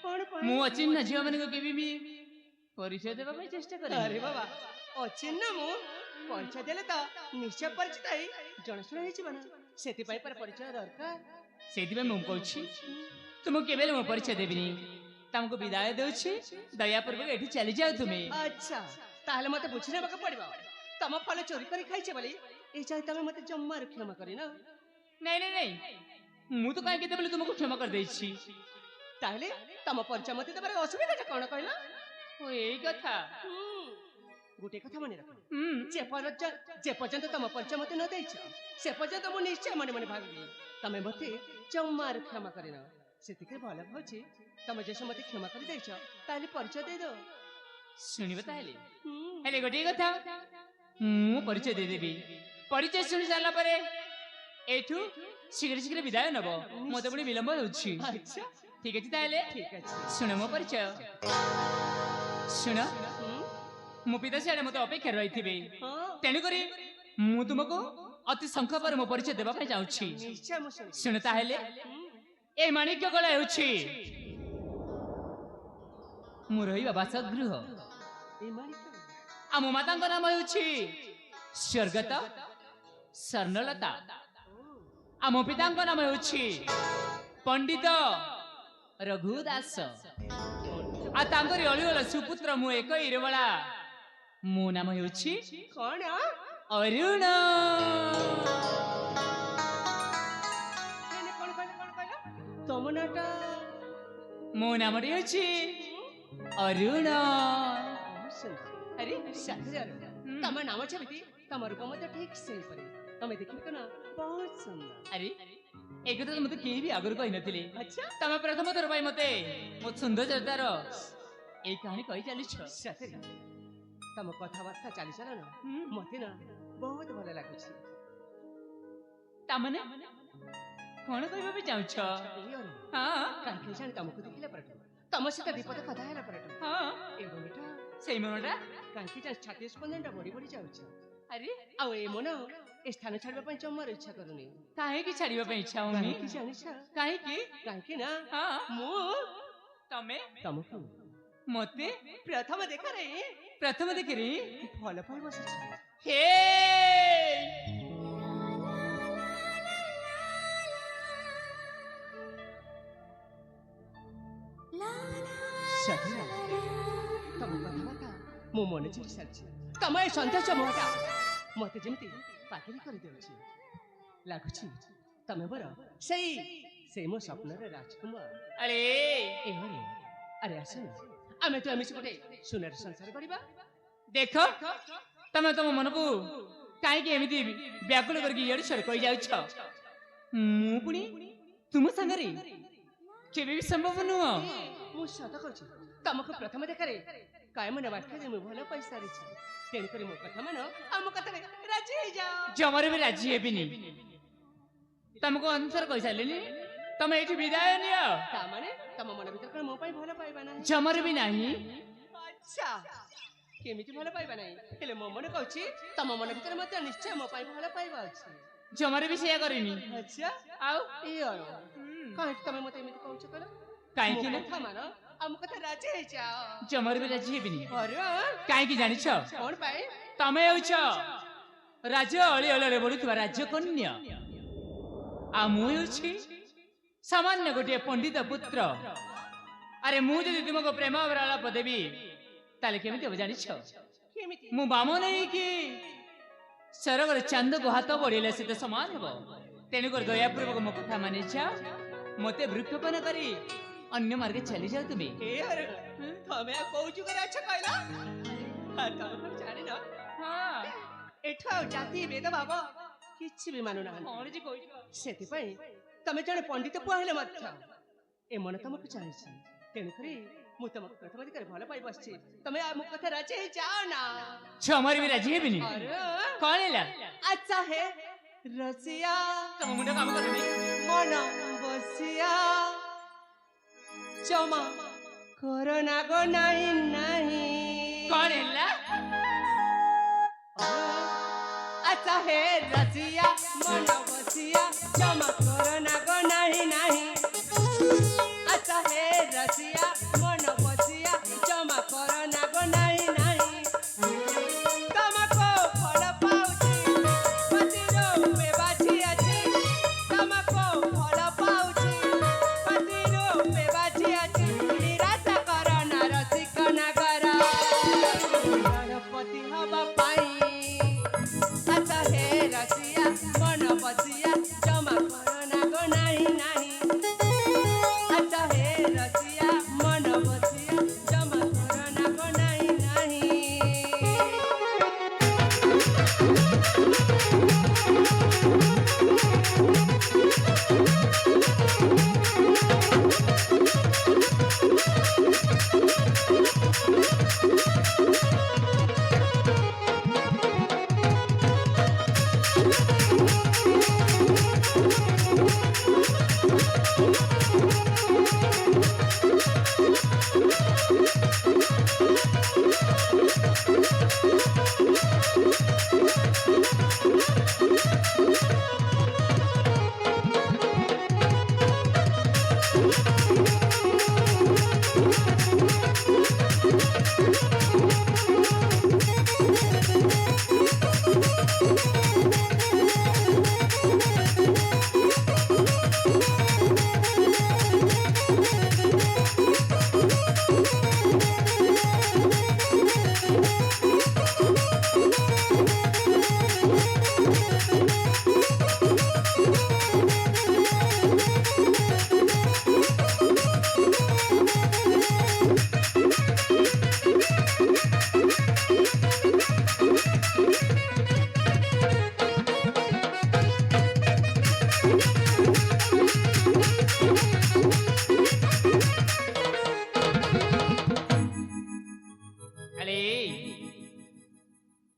କଣ ପାଇଁ? ମୁଁ ଅଚିହ୍ନା ଝିଅ ମାନଙ୍କୁ କେବେ ବି ପରିଚୟ ଦେବା ପାଇଁ ଚେଷ୍ଟା କରେ। ଆରେ ବାବା, ଅଚିହ୍ନା ମୁଁ ପରିଚୟ ଦେଲେ ତ ନିଶ୍ଚୟ ପରିଚିତ ହେଇ ଜଣାଶୁଣା ହେଇଯିବ ନା। ସେଥିପାଇଁ ପରା ପରିଚୟ ଦରକାର। ସେଇଥିପାଇଁ ମୁଁ କହୁଛି, ତୁମକୁ କେବେ ହେଲେ ମୋ ପରିଚୟ ଦେବିନି। ତମକୁ ବିଦାୟ ଦେଉଛି, ଦୟାପୂର୍ବକ ଏଠି ଚାଲିଯାଅ ତୁମେ। ଆଚ୍ଛା, ତାହେଲେ ମତେ ବୁଝି ନେବାକୁ ପଡିବ। ତମ ଫଳ ଚୋରି କରି ଖାଇଛେ ବୋଲି ଏ ଯାଏ ତମେ ମତେ ଜମାରୁ କ୍ଷମା କରିନ। ନାଇଁ ନାଇଁ ନାଇଁ, ମୁଁ ତ କାହିଁ କେତେବେଳେ ତୁମକୁ କ୍ଷମା କରିଦେଇଛି। ତାହେଲେ ତମ ପରିଚୟ ମତେ ଦେବାର ଅସୁବିଧାଟା କଣ କହିଲ? ଓ, ଏଇ କଥା। ଗୋଟେ କଥା ମନେ ରଖ, ହୁଁ, ଯେ ପର୍ଯ୍ୟନ୍ତ ତମ ପରିଚୟ ମତେ ନ ଦେଇଛ, ସେ ପର୍ଯ୍ୟନ୍ତ ମୁଁ ନିଶ୍ଚୟ ମନେ ମନେ ଭାବିବି ତମେ ମତେ ଜମାରୁ କ୍ଷମା କରିନ। ସେତିକି ଭଲ ଭାବୁଛି, ତମେ ଯେ ମତେ କ୍ଷମା କରି ଦେଇଛ, ତାହେଲେ ପରିଚୟ ଦେଇଦବ। ଶୁଣିବ ତାହେଲେ ହୁଁ। ହେଲେ ଗୋଟିଏ କଥା ମୁଁ ପରିଚୟ ଦେଇଦେବି ପରିଚୟ ଶୁଣି ସାରିଲା ପରେ ଏଠୁ ଶୀଘ୍ର ଶୀଘ୍ର ବିଦାୟ ନବ ମତେ ପୁଣି ବିଳମ୍ବ ହେଉଛି ଆଚ୍ଛା ଠିକ ଅଛି ତାହେଲେ ଠିକ ଅଛି ଶୁଣ ମୋ ପରିଚୟ ଶୁଣ ହୁଁ। ମୋ ପିତା ସିଆଡେ ମତେ ଅପେକ୍ଷା ରହିଥିବେ ହଁ ତେଣୁକରି ମୁଁ ତୁମକୁ ଅତି ସଂକ୍ଷେପରେ ମୋ ପରିଚୟ ଦେବା ପାଇଁ ଚାହୁଁଛି ନିଶ୍ଚୟ ମୁଁ ଶୁଣିବି। ଶୁଣ ତାହେଲେ ହୁଁ। ଏ ମାଣିକ୍ୟ କଳା ହେଉଛି ମୁଁ ରହିବା ବାସଗୃହ ଏ ମାଣିକ ଆମ ମାତାଙ୍କ ନାମ ହେଉଛି ସ୍ୱର୍ଗତ ସ୍ୱର୍ଣ୍ଣଲତା ଆମ ପିତାଙ୍କ ନାମ ହେଉଛି ପଣ୍ଡିତ ରଘୁ ଦାସ ଆଉ ତାଙ୍କରି ଅଳିଅଳ ସୁପୁତ୍ର ମୁଁ ଏକ ଇରବଳା ମୋ ନାମ ହେଉଛି କଣ ଅରୁଣ କଣ କହିଲ ତମ ନାଟା ମୋ ନାମଟି ହେଉଛି ଅରୁଣ ଆରେ ସାଥିରେ ତମ ନାମ ଯେମିତି ତମ ରୂପ ମଧ୍ୟ ଠିକ ସେହିପରି ତମେ ଦେଖିବ ନା ବହୁତ ସୁନ୍ଦର ଆରେ ଏ କଥା ତ ମତେ କେହି ବି ଆଗରୁ କହିନଥିଲେ ଆଚ୍ଛା ତମେ ପ୍ରଥମ ଥର ପାଇଁ ମତେ ମୋ ସୌନ୍ଦର୍ଯ୍ୟତାର ଏଇ କାହାଣୀ କହି ଚାଲିଛ ସାଥିରେ ତମ କଥାବାର୍ତ୍ତା ଚାଲିଚଲ ନା ମତେ ନା ବହୁତ ଭଲ ଲାଗୁଛି ତାମାନେ କଣ କହିବା ପାଇଁ ଚାହୁଁଛ ଏଇ ଅରୁଣ ହଁ କାହିଁକି ଜାଣି ତମକୁ ଦେଖିଲା ପରଠୁ ତମ ସହିତ ବିପଦ କଥା ହେଲା ପରଠୁ ହଁ ଏ ମନଟା ସେଇ ମନଟା କାହିଁକି ଜାଣି ଛାତି ସ୍ପନ୍ଦନଟା ବଢି ବଢି ଯାଉଛି ଆରେ ଆଉ ଏ ମନ ଏ ସ୍ଥାନ ଛାଡିବା ପାଇଁ ଜମାର ଇଚ୍ଛା କରୁନି କାହିଁକି ଛାଡିବା ପାଇଁ ଇଚ୍ଛା ହଉନି କାହିଁକି ଜାଣିଛ କାହିଁକି କାହିଁକି ନା ହଁ ମୁଁ ତମେ ତମକୁ ମତେ ପ୍ରଥମ ଦେଖାରେ ପ୍ରଥମ ଦେଖିରି ଭଲ ପାଇ ବସିଛି ହେ ସାଥିରେ ତମ କଥାବାର୍ତ୍ତା ମୁଁ ମନେ ଚିରି ସାରିଛି ତମ ଏ ସନ୍ତୋଷ ମୁହଁଟା ମତେ ଯେମିତି ପାଗଳି କରିଦେଉଛି ଲାଗୁଛି ତମେ ମୋର ସେଇ ମୋ ସ୍ୱପ୍ନର ରାଜକୁମାର ଆରେ ଏଭଳି ଆରେ ଆସ ଆମେ ତ ଏମିତି ଗୋଟେ ସୁନାର ସଂସାର କରିବା ଦେଖ ତମେ ତମ ମନକୁ କାହିଁକି ଏମିତି ବ୍ୟାକୁଳ କରିକି ଇଆଡେ ସିଆଡେ କହି ଯାଉଛ ମୁଁ ପୁଣି ତୁମ ସାଙ୍ଗରେ କେବେ ବି ସମ୍ଭବ ନୁହଁ ମୁଁ ସତ କହୁଛି ତମକୁ ପ୍ରଥମ ଦେଖାରେ କାୟମ ନେବାଠାରୁ ମୁଁ ଭଲ ପାଇସାରିଛି ତେଣୁକରି ମୋ କଥା ମାନ ଆମ କଥାରେ ରାଜି ହେଇଯାଅ ଜମାରେ ବି ରାଜି ହେବିନି ତମକୁ ଅନୁସାର କହିସାରିଲିନି ତମେ ଏଇଠି ବିଦାୟ ନିଅ ତାମାନେ ତମ ମନ ଭିତରେ କଣ ମୋ ପାଇଁ ଭଲ ପାଇବା ନାହିଁ ଜମାରେ ବି ନାହିଁ ଆଚ୍ଛା କେମିତି ଭଲ ପାଇବା ନାହିଁ ହେଲେ ମୋ ମନେ କହୁଛି ତମ ମନ ଭିତରେ ମଧ୍ୟ ନିଶ୍ଚୟ ମୋ ପାଇଁ ଭଲ ପାଇବା ଅଛି ଜମାରେ ବି ସେଇଆ କରିନି ଆଚ୍ଛା ଆଉ ଏଇ କାହିଁକି ତମେ ମତେ ଏମିତି କହୁଛ କର କାହିଁକି ନା କଥା ମାନ ଆମ କଥା ରାଜି ହେଇଯାଅ ଜମାରେ ବି ରାଜି ହେବିନି ଅରେ କାହିଁକି ଜାଣିଛ କଣ ପାଇଁ ତମେ ହେଉଛ ରାଜ୍ୟ ଅଳି ଅଳରେ ବଢୁଥିବା ରାଜ୍ୟ କନ୍ୟା ଆଉ ମୁଁ ହେଉଛି ସାମାନ୍ୟ ଗୋଟିଏ ପଣ୍ଡିତ ପୁତ୍ର ଆରେ ମୁଁ ଯଦି ତୁମକୁ ପ୍ରେମ ଆଳାପ ଦେବି ତାହେଲେ କେମିତି ହବ ଜାଣିଛ କେମିତି ମୁଁ ବାମ ନେଇକି ସରଗର ଚାନ୍ଦକୁ ହାତ ବଢେଇଲେ ସେତେ ସମାନ ହେବ ତେଣୁକରି ଦୟାପୂର୍ବକ ମୋ କଥା ମାନିଯାଅ ମତେ ବୃକ୍ଷପନ କରି ଅନ୍ୟ ମାର୍ଗେ ଚାଲି ଯାଅ ତୁମେ ଏ ଆରେ ତମେ ଆଉ କୋଉ ଯୁଗରେ ଅଛ କହିଲ ତମେ କଣ ଜାଣିନ ହଁ ଏଠୁ ଆଉ ଜାତି ଭେଦ ଭାବ କିଛି ବି ମାନୁନାହାନ୍ତି କଣ ଯେ କହିଛ ସେଥିପାଇଁ ତମେ ଜଣେ ପଣ୍ଡିତ ପୁଅ ହେଲେ ମଧ୍ୟ ଏ ମନ ତମକୁ ଚାହିଁଛି ତେଣୁକରି ମୁଁ ତମକୁ ପ୍ରଥମ ଦିଗରେ ଭଲ ପାଇ ବସିଛି ତମେ ମୋ କଥା ରାଜି ହେଇଯାଅ ନା ଜମାରେ ବି ରାଜି ହେବିନି ଆରେ କଣ ହେଲା ଆଚ୍ଛା ହେ ରସିଆ ତମ ମୁଣ୍ଡ କାମ କରୁନି ମନ ବସିଆ ଜମା କରୋନା ଗো ନାହିଁ ନାହିଁ କଣ ହେଲା ଆଚ୍ଛା ହେ ରସିଆ ମନ ବସିଆ ଜମା କରୋନା ଗো ନାହିଁ ନାହିଁ ଆଚ୍ଛା ହେ ରସିଆ ମନ ବସିଆ ଜମା କରୋନା ଗো ନାହିଁ ନାହିଁ ତମକୁ ଭଲ ପାଉଛି ପତିର ରୂପେ ବାଛି ଅଛି ତମକୁ ଭଲ ପାଉଛି ପତିର ରୂପେ ବାଛି ଅଛି ନିରାଶ କର ନା ରସିକ ନଗର ଗଣପତି ହବା ପାଇଁ ଆଚ୍ଛା ହେ ରସିଆ ମନ ବସିଆ ଜମା କରୋନା ଗো ନାହିଁ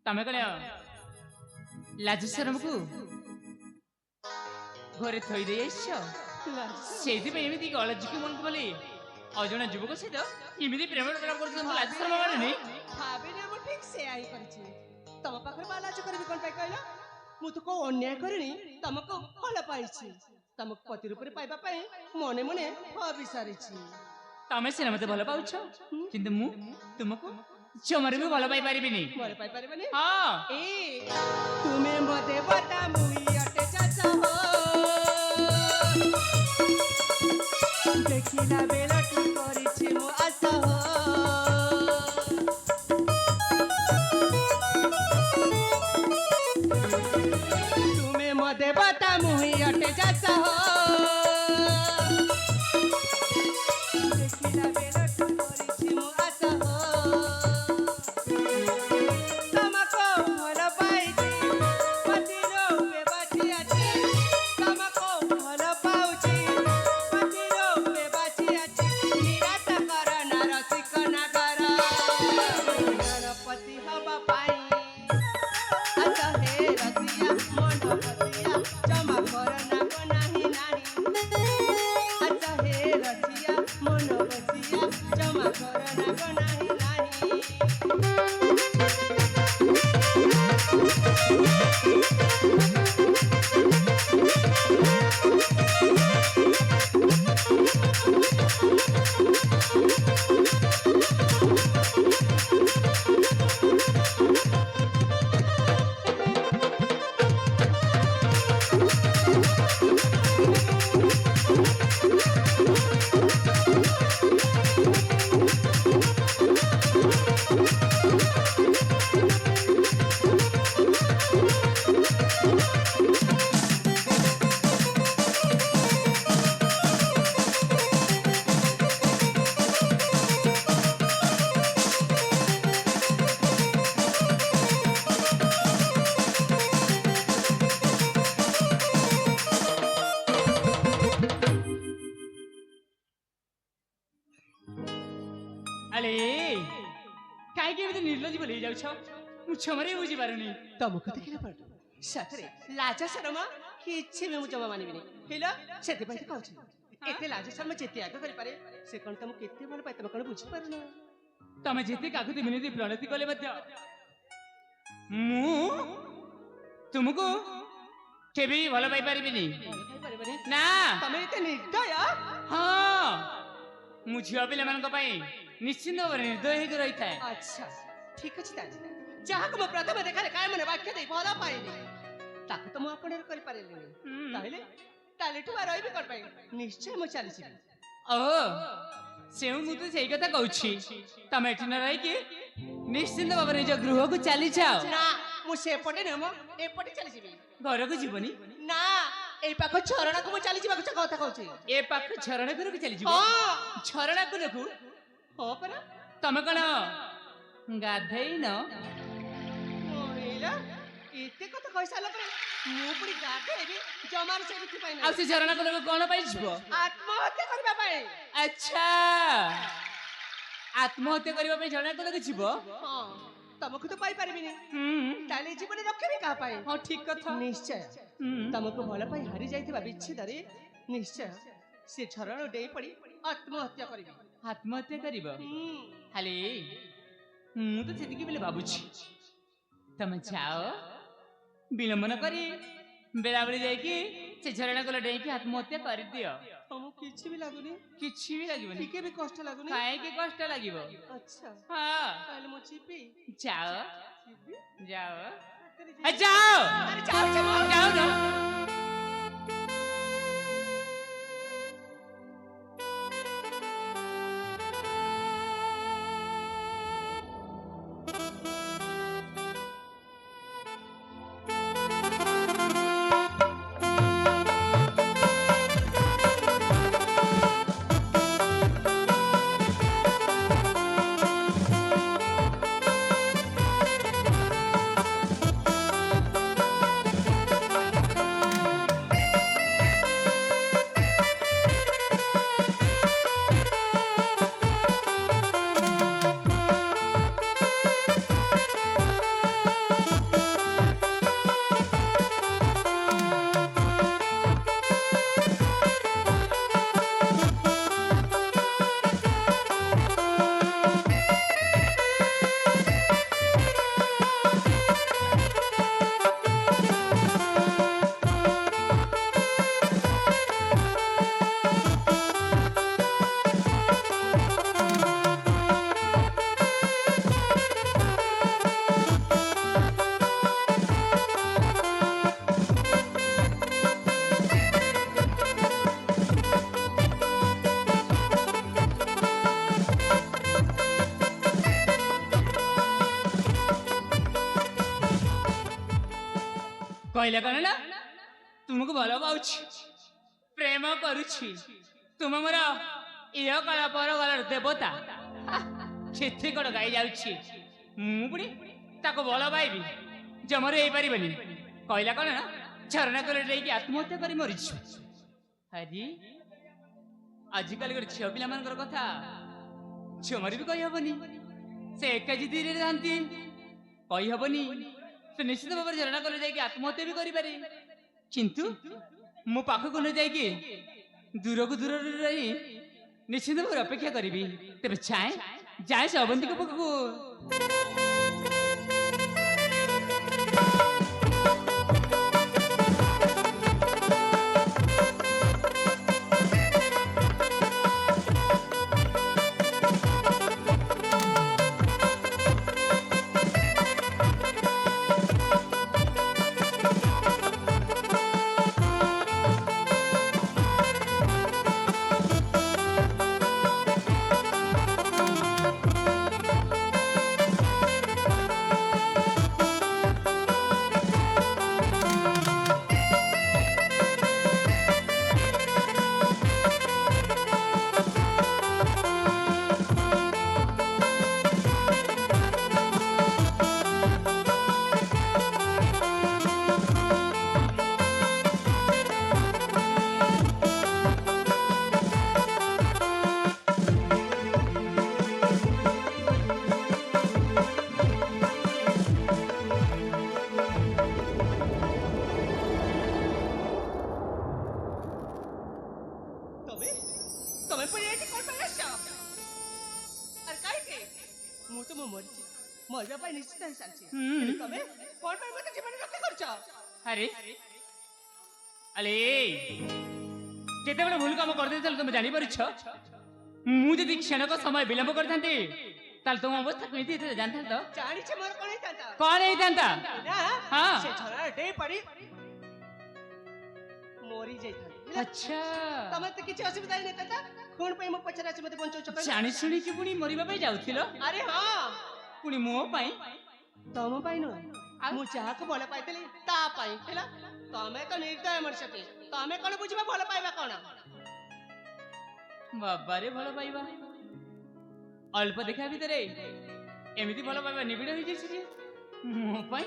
ତମେ କଣ ଲାଜ ଶରମକୁ ଘରେ ଥୋଇ ଦେଇ ଆସିଛ? ସେଇଥିପାଇଁ ଏମିତି ଅଲଜ୍ଜିକି ମନକୁ ବୋଲି ଅଜଣା ଯୁବକ ସହିତ ଏମିତି ପ୍ରେମ କରୁଛ? ଲାଜ ଶରମ ମାନେନି? ଭାବିଲେ ମୁଁ ଠିକ ସେୟା ହିଁ କରିଛି। ତମ ପାଖରେ ମା ଲାଜ କରିବି କଣ ପାଇଁ କହିଲ? ମୁଁ ତ କୋଉ ଅନ୍ୟାୟ କରିନି, ତମକୁ ଭଲ ପାଇଛି। ତମକୁ ପତି ରୂପରେ ପାଇବା ପାଇଁ ମନେ ମନେ ଭାବି ସାରିଛି। ତମେ ସିନା ମତେ ଭଲ ପାଉଛ, କିନ୍ତୁ ମୁଁ ତୁମକୁ ଜମାରୁ ବି ଭଲ ପାଇପାରିବିନି। ଭଲ ପାଇପାରିବନି? ହଁ। ଏ ତୁମେ ମୋ ଦେବତା ମୁଇ ଅଟେ ଚାଷ ହୋ, ଦେଖିଲା ବେଳଠୁ କରିଛି ମୁଁ ଆଶା ହୋ। ତୁମେ ମୋ ଦେବତା ମୁଇ ଅଟେ ଚାଷ ହୋ, ଦେଖିଲା ବେଳଠୁ କରିଛି ମୁଁ ଆଶା ହୋ। ତମକୁ ଭଲ ପାଇଛି ପତି ରୂପେ ବାଛି ଅଛି, ତମକୁ ଭଲ ପାଉଛି ପତି ରୂପେ ବାଛି ଅଛି। ନିରାଶ କର ନା ରସିକ ନାଗର, ଗଣପତି ହବା ପାଇଁ ଆସ ହେ ରସିଆ ମନ ପତିଆ, ଜମା କର ନା ଗୋ ନାହିଁ ନାହିଁ। ଆସ ହେ ରସିଆ ମନ ବସିଆ, ଜମା କର ନା ଗୋ ନାହିଁ ନାହିଁ। ଆରେ କାହିଁକି ଏମିତି ନିର୍ଲଜ୍ଜ ବୋଲି ଯାଉଛ? ମୁଁ କ୍ଷମାରେ ବୁଝିପାରୁନି। ତମକୁ ଦେଖିଲା ପଟୁ ସତରେ ଲାଜ ଶରମ କିଛି ବି ମୁଁ ଜମା ମାନିବିନି। ହେଲ ସେଥିପାଇଁ ତ କହୁଛି, ଏତେ ଲାଜ ଶରମ ଯେତେ ଆଗ କରିପାରେ, ସେ କଣ ତମକୁ କେତେ ଭଲ ପାଏ ତମେ କଣ ବୁଝିପାରୁନ? ତମେ ଯେତେ କାକୁତି ମିନତି ପ୍ରଣତି କଲେ ମଧ୍ୟ ମୁଁ ତୁମକୁ କେବେ ବି ଭଲ ପାଇପାରିବିନି। ଭଲ ପାଇପାରିବନି? ନା। ତମେ ଏତେ ନିର୍ଦୟ? ହଁ, ମୁଁ ଝିଅ ପିଲାମାନଙ୍କ ପାଇଁ ନିଶ୍ଚିନ୍ତ ଭାବରେ ନିର୍ଦ୍ଦୟ ହେଇକି ରହିଥାଏ। ଆଚ୍ଛା ଠିକ ଅଛି ତାହେଲେ, ଯାହାକୁ ମୁଁ ପ୍ରଥମ ଦେଖାରେ କାୟ ମନେ ବାକ୍ୟ ଦେଇ ଭଲ ପାଇନି, ତାକୁ ତ ମୁଁ ଆପଣରେ କରିପାରିଲିନି। ତାହେଲେ ତାହେଲେଠୁ ବା ରହିବି କଣ ପାଇଁ? ନିଶ୍ଚୟ ମୁଁ ଚାଲିଯିବି। ଓହୋ, ମୁଁ ତ ସେଇ କଥା କହୁଛି। ତମେ ଏଠି ନ ରହିକି ନିଶ୍ଚିନ୍ତ ଭାବରେ ନିଜ ଗୃହକୁ ଚାଲିଯାଅ। ନା, ମୁଁ ସେପଟେ ନୁହେଁ, ମୁଁ ଏପଟେ ଚାଲିଯିବି। ଘରକୁ ଯିବନି? ନା, ଏଇ ପାଖ ଝରଣାକୁ ମୁଁ ଚାଲିଯିବାକୁ କଥା କହୁଛି। ଏ ପାଖ ଝରଣା ଘରକୁ ଚାଲିଯିବ? ହଁ। ଝରଣା ଘରକୁ? ହଁ ପରା। ତମେ କଣ ଗାଧେଇନ? ମହିଳା, ଏତେ କଥା କହିସାରିଲା ପରେ ମୁଁ ପୁଣି ଗାଧେଇବି? ଜମାରୁ ସେଇଥିପାଇଁ ଆଉ ସେ ଝରଣା ଘରକୁ କଣ ପାଇଁ ଯିବ? ଆତ୍ମହତ୍ୟା କରିବା ପାଇଁ। ଆଚ୍ଛା, ଆତ୍ମହତ୍ୟା କରିବା ପାଇଁ ଝରଣା ଘରକୁ ଯିବ? ହଁ, ତମକୁ ତ ପାଇପାରିବିନି, ତାହେଲେ ଜୀବନ ରଖିବି କାହା ପାଇଁ? ହଁ, ଠିକ କଥା। ନିଶ୍ଚୟ ତମକୁ ଭଲ ପାଇ ହାରି ଯାଇଥିବା ବିଚ୍ଛେଦରେ ନିଶ୍ଚୟ ସେ ଝରଣା ଡେଇଁ ପଡି ଆତ୍ମହତ୍ୟା କରିବି। ଆତ୍ମହତ୍ୟା କରିବ? ଖାଲି ମୁଁ ତ ସେତିକି ବୋଲି ଭାବୁଛି। ତମେ ଯାଅ, ବିଳମ୍ବନ କରି ବେଳାବେଳି ଯାଇକି ସେ ଝରଣା କୂଳ ଡେଇଁକି ଆତ୍ମହତ୍ୟା କରିଦିଅ। ତମକୁ କିଛି ବି ଲାଗୁନି? କିଛି ବି ଲାଗିବନି। ଟିକେ ବି କଷ୍ଟ ଲାଗୁନି? କାହିଁକି କଷ୍ଟ ଲାଗିବ? ଆଚ୍ଛା, ହଁ, ତାହେଲେ ମୁଁ ଯିବି। ଯାଅ ଯିବି? ଯାଅ ସତରେ ଯିବି? ଯାଅ ଆରେ ଯାଉଛି ମୁଁ। ଯାଅ। କହିଲା କଣ ନା ତୁମକୁ ଭଲ ପାଉଛି ପ୍ରେମ କରୁଛି ତୁମ ମୋର ଇହ କଳ ପର ଗଳର ଦେବତା ସେଥି କଣ ଗାଇ ଯାଉଛି ମୁଁ ପୁଣି ତାକୁ ଭଲ ପାଇବି ଜମାରୁ ହେଇପାରିବନି କହିଲା କଣ ନା ଝରଣା କଲେ ଯାଇକି ଆତ୍ମହତ୍ୟା କରି ମରିଛୁ ଆଜି ଆଜିକାଲି ଗୋଟେ ଝିଅ ପିଲାମାନଙ୍କର କଥା ଝିଅମାରି ବି କହିହବନି ସେ ଏକା ଜିଦିରେ ଯାଆନ୍ତି କହିହବନି ସେ ନିଶ୍ଚିତ ଭାବରେ ଝରଣା କଲେ ଯାଇକି ଆତ୍ମହତ୍ୟା ବି କରିପାରେ କିନ୍ତୁ ମୋ ପାଖକୁ ନ ଯାଇକି ଦୂରକୁ ଦୂରରେ ରହି ନିଶ୍ଚିତ ଭାବରେ ଅପେକ୍ଷା କରିବି ତେବେ ଯାଏ ସେ ଅବନ୍ତୀଙ୍କ ପାଖକୁ ତମେ ପୁଣି ଏଠି କଣ ପାଇଁ ଆସିଛ ଆରେ କାହିଁକି ମୁଁ ତ ମରିବା ପାଇଁ ନିଶ୍ଚିତ ହେଇସାରିଛି ତମେ କଣ ପାଇଁ ମତେ ଜୀବନ ରକ୍ଷା କରୁଛ ଆରେ ଆରେ କେତେବେଳେ ଭୁଲ କାମ କରିଦେଇଥିଲ ତମେ ଜାଣିପାରୁଛ ମୁଁ ଯଦି କ୍ଷଣକ ସମୟ ବିଳମ୍ବ କରିଥାନ୍ତି ତାହେଲେ ତମ ଅବସ୍ଥା କେମିତି ହେଇଥିଲା ଜାଣିଥାନ୍ତ ଜାଣିଛି ମୋର କଣ ହେଇଥାନ୍ତା ହଁ ସେ ଝରଣା ଡେଇଁ ପଡି ମରି ଯାଇଥାନ୍ତି ଆଚ୍ଛା ତମେ ତ କିଛି ଅସୁବିଧା ହେଇନଥାନ୍ତା କଣ ପାଇଁ ମୋ ପଛରେ ଆସି ମତେ ବଞ୍ଚଉଛ ଜାଣି ଶୁଣିକି ପୁଣି ମରିବା ପାଇଁ ଯାଉଥିଲ ଆରେ ହଁ ପୁଣି ମୋ ପାଇଁ ତମ ପାଇଁ ନୁହେଁ ମୁଁ ଯାହାକୁ ଭଲ ପାଇଥିଲି ତା ପାଇଁ ହେଲା ତମେ ତ ନିର୍ଦୟ ମଣିଷଟେ ତମେ କଣ ବୁଝିବ ଭଲ ପାଇବା କଣ ବାବାରେ ଭଲ ପାଇବା ଅଳ୍ପ ଦେଖା ଭିତରେ ଏମିତି ଭଲ ପାଇବା ନିବିଡ଼ ହେଇଯାଇଛି ଯେ ମୋ ପାଇଁ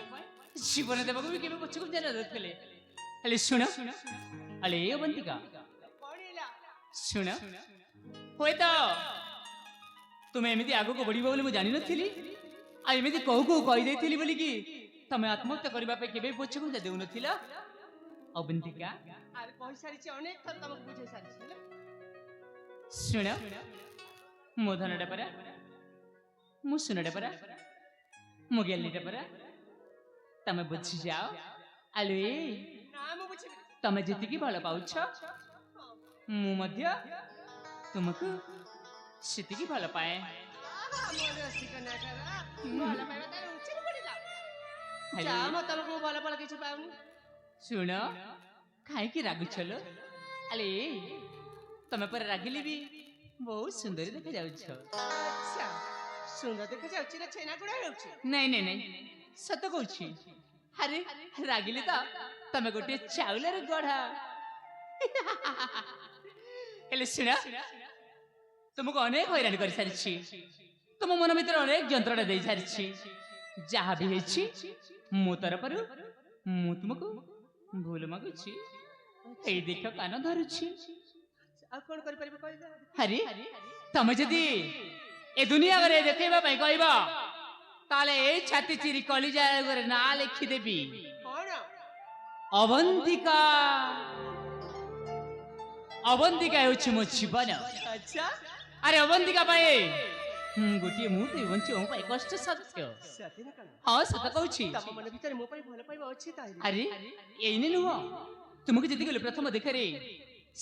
ଜୀବନ ଦେବାକୁ ବି କେବେ ପଛକୁ ଚାଲିଥିଲେ ହେଲେ ଶୁଣ ଆଲେ ଅବନ୍ତିକା ଶୁଣ ହୁଏତ ତୁମେ ଏମିତି ଆଗକୁ ବଢିବ ବୋଲି ମୁଁ ଜାଣିନଥିଲି ଆଉ ଏମିତି କହୁ କହିଦେଇଥିଲି ବୋଲିକି ତମେ ଆତ୍ମହତ୍ୟା କରିବା ପାଇଁ କେବେ ପଛକୁ ଦେଉନଥିଲ ଅବନ୍ତିକା ଆରେ କହିସାରିଛି ଅନେକ ଥର ତମକୁ ବୁଝେଇ ସାରିଛି ଶୁଣ ମୋ ଧନଟା ପରା ମୁଁ ସୁନଟା ପରା ମୁଁ ଗେଲିଟା ପରା ତମେ ବୁଝିଯାଅ ଆଲୋ ତମେ ଯେତିକି ଭଲ ପାଉଛ ମୁଁ ମଧ୍ୟ ତୁମକୁ ସେତିକି ଭଲ ପାଏ ଶୁଣ କାହିଁକି ରାଗୁଛଲ ଆଲେ ତମେ ପରେ ରାଗିଲେ ବି ବହୁତ ସୁନ୍ଦର ଦେଖାଯାଉଛ ସୁନ୍ଦର ଦେଖାଯାଉଛି ନା ଛେନା ଗୁଡା ହେଉଛି ନାଇଁ ନାଇଁ ନାଇଁ ସତ କହୁଛି ଆରେ ରାଗିଲେ ତ ତମେ ଗୋଟିଏ ଚାଉଳର ଗଢା ହେଲେ ଶୁଣ ତୁମକୁ ଅନେକ ହଇରାଣ କରିସାରିଛି ତୁମ ମନ ଭିତରେ ଅନେକ ଯନ୍ତ୍ରଣା ଦେଇ ସାରିଛି ଯାହା ବି ହେଇଛି ମୋ ତରଫରୁ ମୁଁ ତୁମକୁ ଭୁଲ ମାଗୁଛି ଏଇ ଦେଖ କାନ ଧରୁଛି ଆଉ କଣ କରିପାରିବ କହିଲ ଆରେ ତମେ ଯଦି ଏ ଦୁନିଆରେ ଦେଖେଇବା ପାଇଁ କହିବ ତାହେଲେ ଏଇ ଛାତି ଚିରି କଲିଜା ନାଁ ଲେଖିଦେବି ଅବନ୍ତିକା ଅବନ୍ତିକା ହେଉଛି ମୋ ଜୀବନ ଆରେ ଅବନ୍ତିକା ପାଇଁ ଗୋଟିଏ ମୁହୂର୍ତ୍ତ ବଞ୍ଚିବ ମୋ ପାଇଁ କଷ୍ଟ ସତ୍ୟ ହଁ ସତ କହୁଛି ଆରେ ଏଇନେ ନୁହଁ ତୁମକୁ ଯେତିକି ପ୍ରଥମ ଦେଖରେ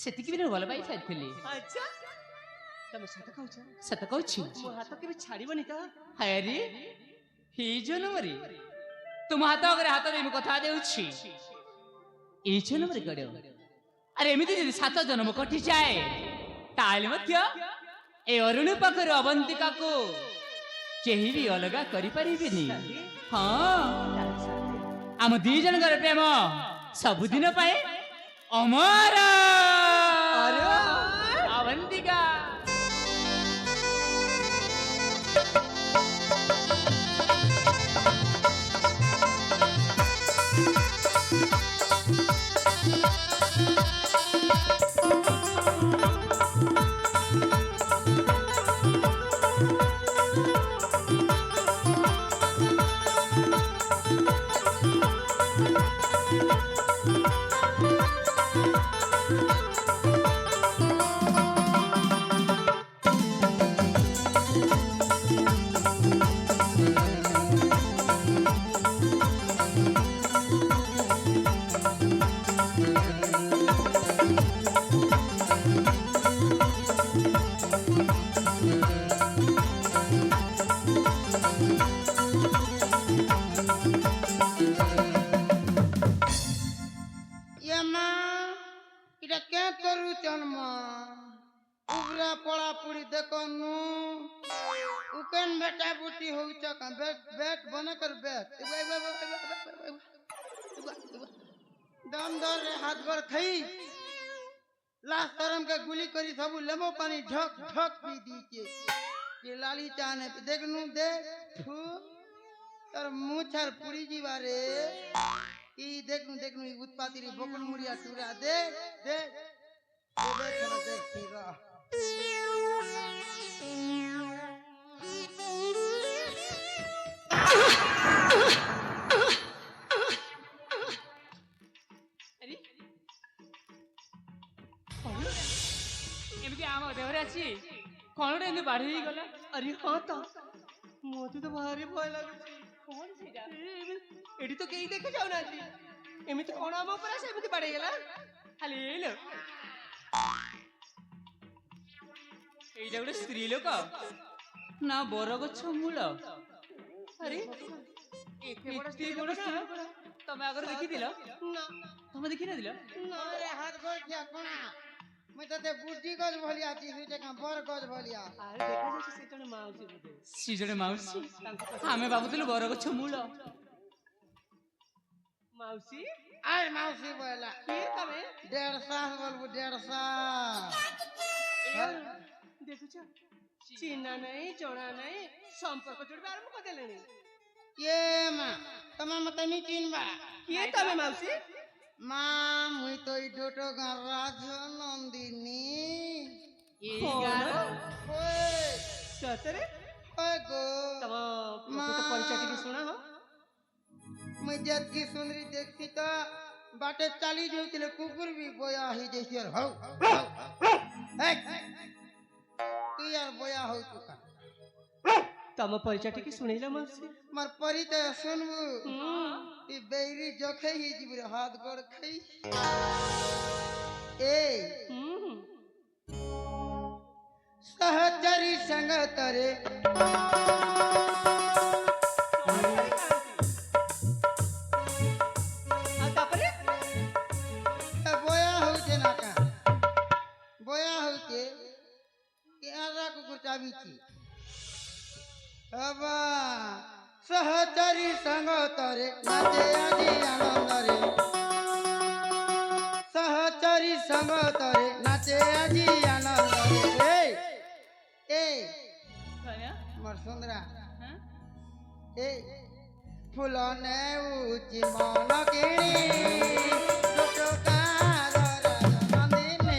ସେତିକି ବି ଭଲ ପାଇ ସାରିଥିଲି ସତ କହୁଛି ଛାଡିବନି ତ ଆରେ ଏଇ ଜନ୍ମରେ ତୁମ ହାତ ଆଗରେ ହାତ ଦେଇ ମୁଁ କଥା ଦେଉଛି ଏଇ ଜନ୍ମରେ ଗଡ଼ ଆରେ ଏମିତି ଯଦି 7 ଜନ୍ମ କଟିଯାଏ ତାହେଲେ ମଧ୍ୟ ଏ ଅରୁଣ ପାଖରୁ ଅବନ୍ତିକାକୁ କେହି ବି ଅଲଗା କରିପାରିବେନି ହଁ ଆମ 2 ଜଣଙ୍କର ପ୍ରେମ ସବୁଦିନ ପାଇଁ ଅମର अरे ଅବନ୍ତିକା। ये माँ इटा क्या करू चन माँ उबरा पड़ा पुड़ी देखो नु उकेन बेटा बुटी हो चका बैठ बैठ बना कर बैठ दम दर रे हाथ भर खई लास्ट तरम के गुली करी सब लेमो पानी ढक ढक पी दी के ये लाली चाने पे देख नु देख फू तर मुँह छर पुड़ी जी बारे ई देखनु देखनु ई उत्पाती रे बोकन मुड़िया टूरा दे दे ओ देखना देख खीरा ଆରେ ଏମିତି ଆମ ଦେହରେ ଅଛି କଣଟା ଏମିତି ବାଢି ହେଇଗଲା। अरे हाँ तो मते तो भारी भय लाଗୁଛି। କଣ ସେଇଟା? ଏଠି ତ କେହି ଦେଖି ଯାଉନାହାନ୍ତି ଏମିତି କଣ ଆମ ଉପରେ ଆସି ଏମିତି ବାଡେଇଗଲା। ଖାଲି ଏଇଲୋ ଏଇଟା ଗୋଟେ ସ୍ତ୍ରୀ ଲୋକ ନା ବରଗଛ ମୂଳ। ଆରେ ଏତେ ବଡ ସ୍ତ୍ରୀ ଲୋକ ତମେ ଆଗରୁ ଦେଖିଥିଲ? ନା ତମେ ଦେଖିନଥିଲ? अरे हाथ गोड़ क्या कोना मैं तो ते बुद्धि गज भलिया छी सुते का बर गज भलिया ଆରେ ଦେଖାଯାଉଛି ସେ ଜଣେ ମାଉସୀ ବୋଧେ। ସେ ଜଣେ ମାଉସୀ। ଆମେ ଭାବୁଥିଲୁ ବରଗଛ ମୂଳ। ମାଉସୀ आय मौसी बोला କିଏ ତମେ? 1.5 बोलबो 1.5 ଦେଖୁଛ ଚିହ୍ନା ନାହିଁ ଜଣା ନାହିଁ ସମ୍ପର୍କ ଯୋଡ଼ିବା ଆରମ୍ଭ କରିଦେଲେଣି। ये मां तमा मते नी चिनबा କିଏ ତମେ ମାଉସୀ? मां मुई तो ई डोटो गा राज नंदिनी କଣ? ओए ସତରେ ओए गो ତମ ପ୍ରକୃତ ପରିଚୟ ଟିକେ ଶୁଣ। ହଁ मैं जत की सुंदरी देखती तो बाटे चाली जो तिले कुकुर भी बोया ही जैसी और हौ तू यार बोया हो तू का ତମ ପରିଚୟ ଟିକେ ଶୁଣେଇଲ ମାଉସୀ। मर परिचय सुनबू ହୁଁ। ई बेरी जोखे ही जीबरे हाथ गोड़ खई ए ହୁଁ। सहचरी संग तरे ଆଉ ତାପରେ बोया हो जे ना का बोया हो के यारा कुकुर चाबी छी अबा सहचरी संग तरे नाचे आजी आनंद रे सहचरी संग तरे नाचे आजी आनंद रे ए मर सुंदरा ए फुलने उची मन किणी टोटकार नंदिनी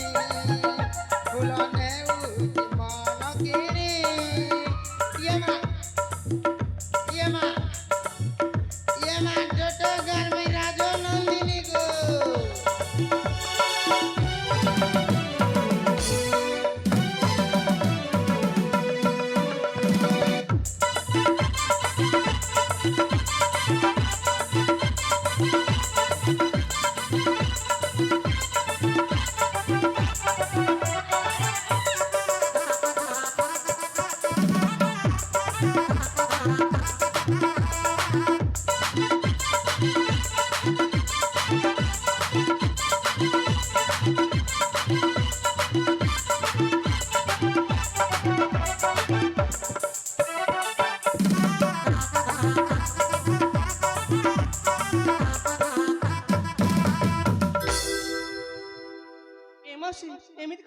फुलने उची मन किणी ये मां टोटकार में राजो नंदिनी को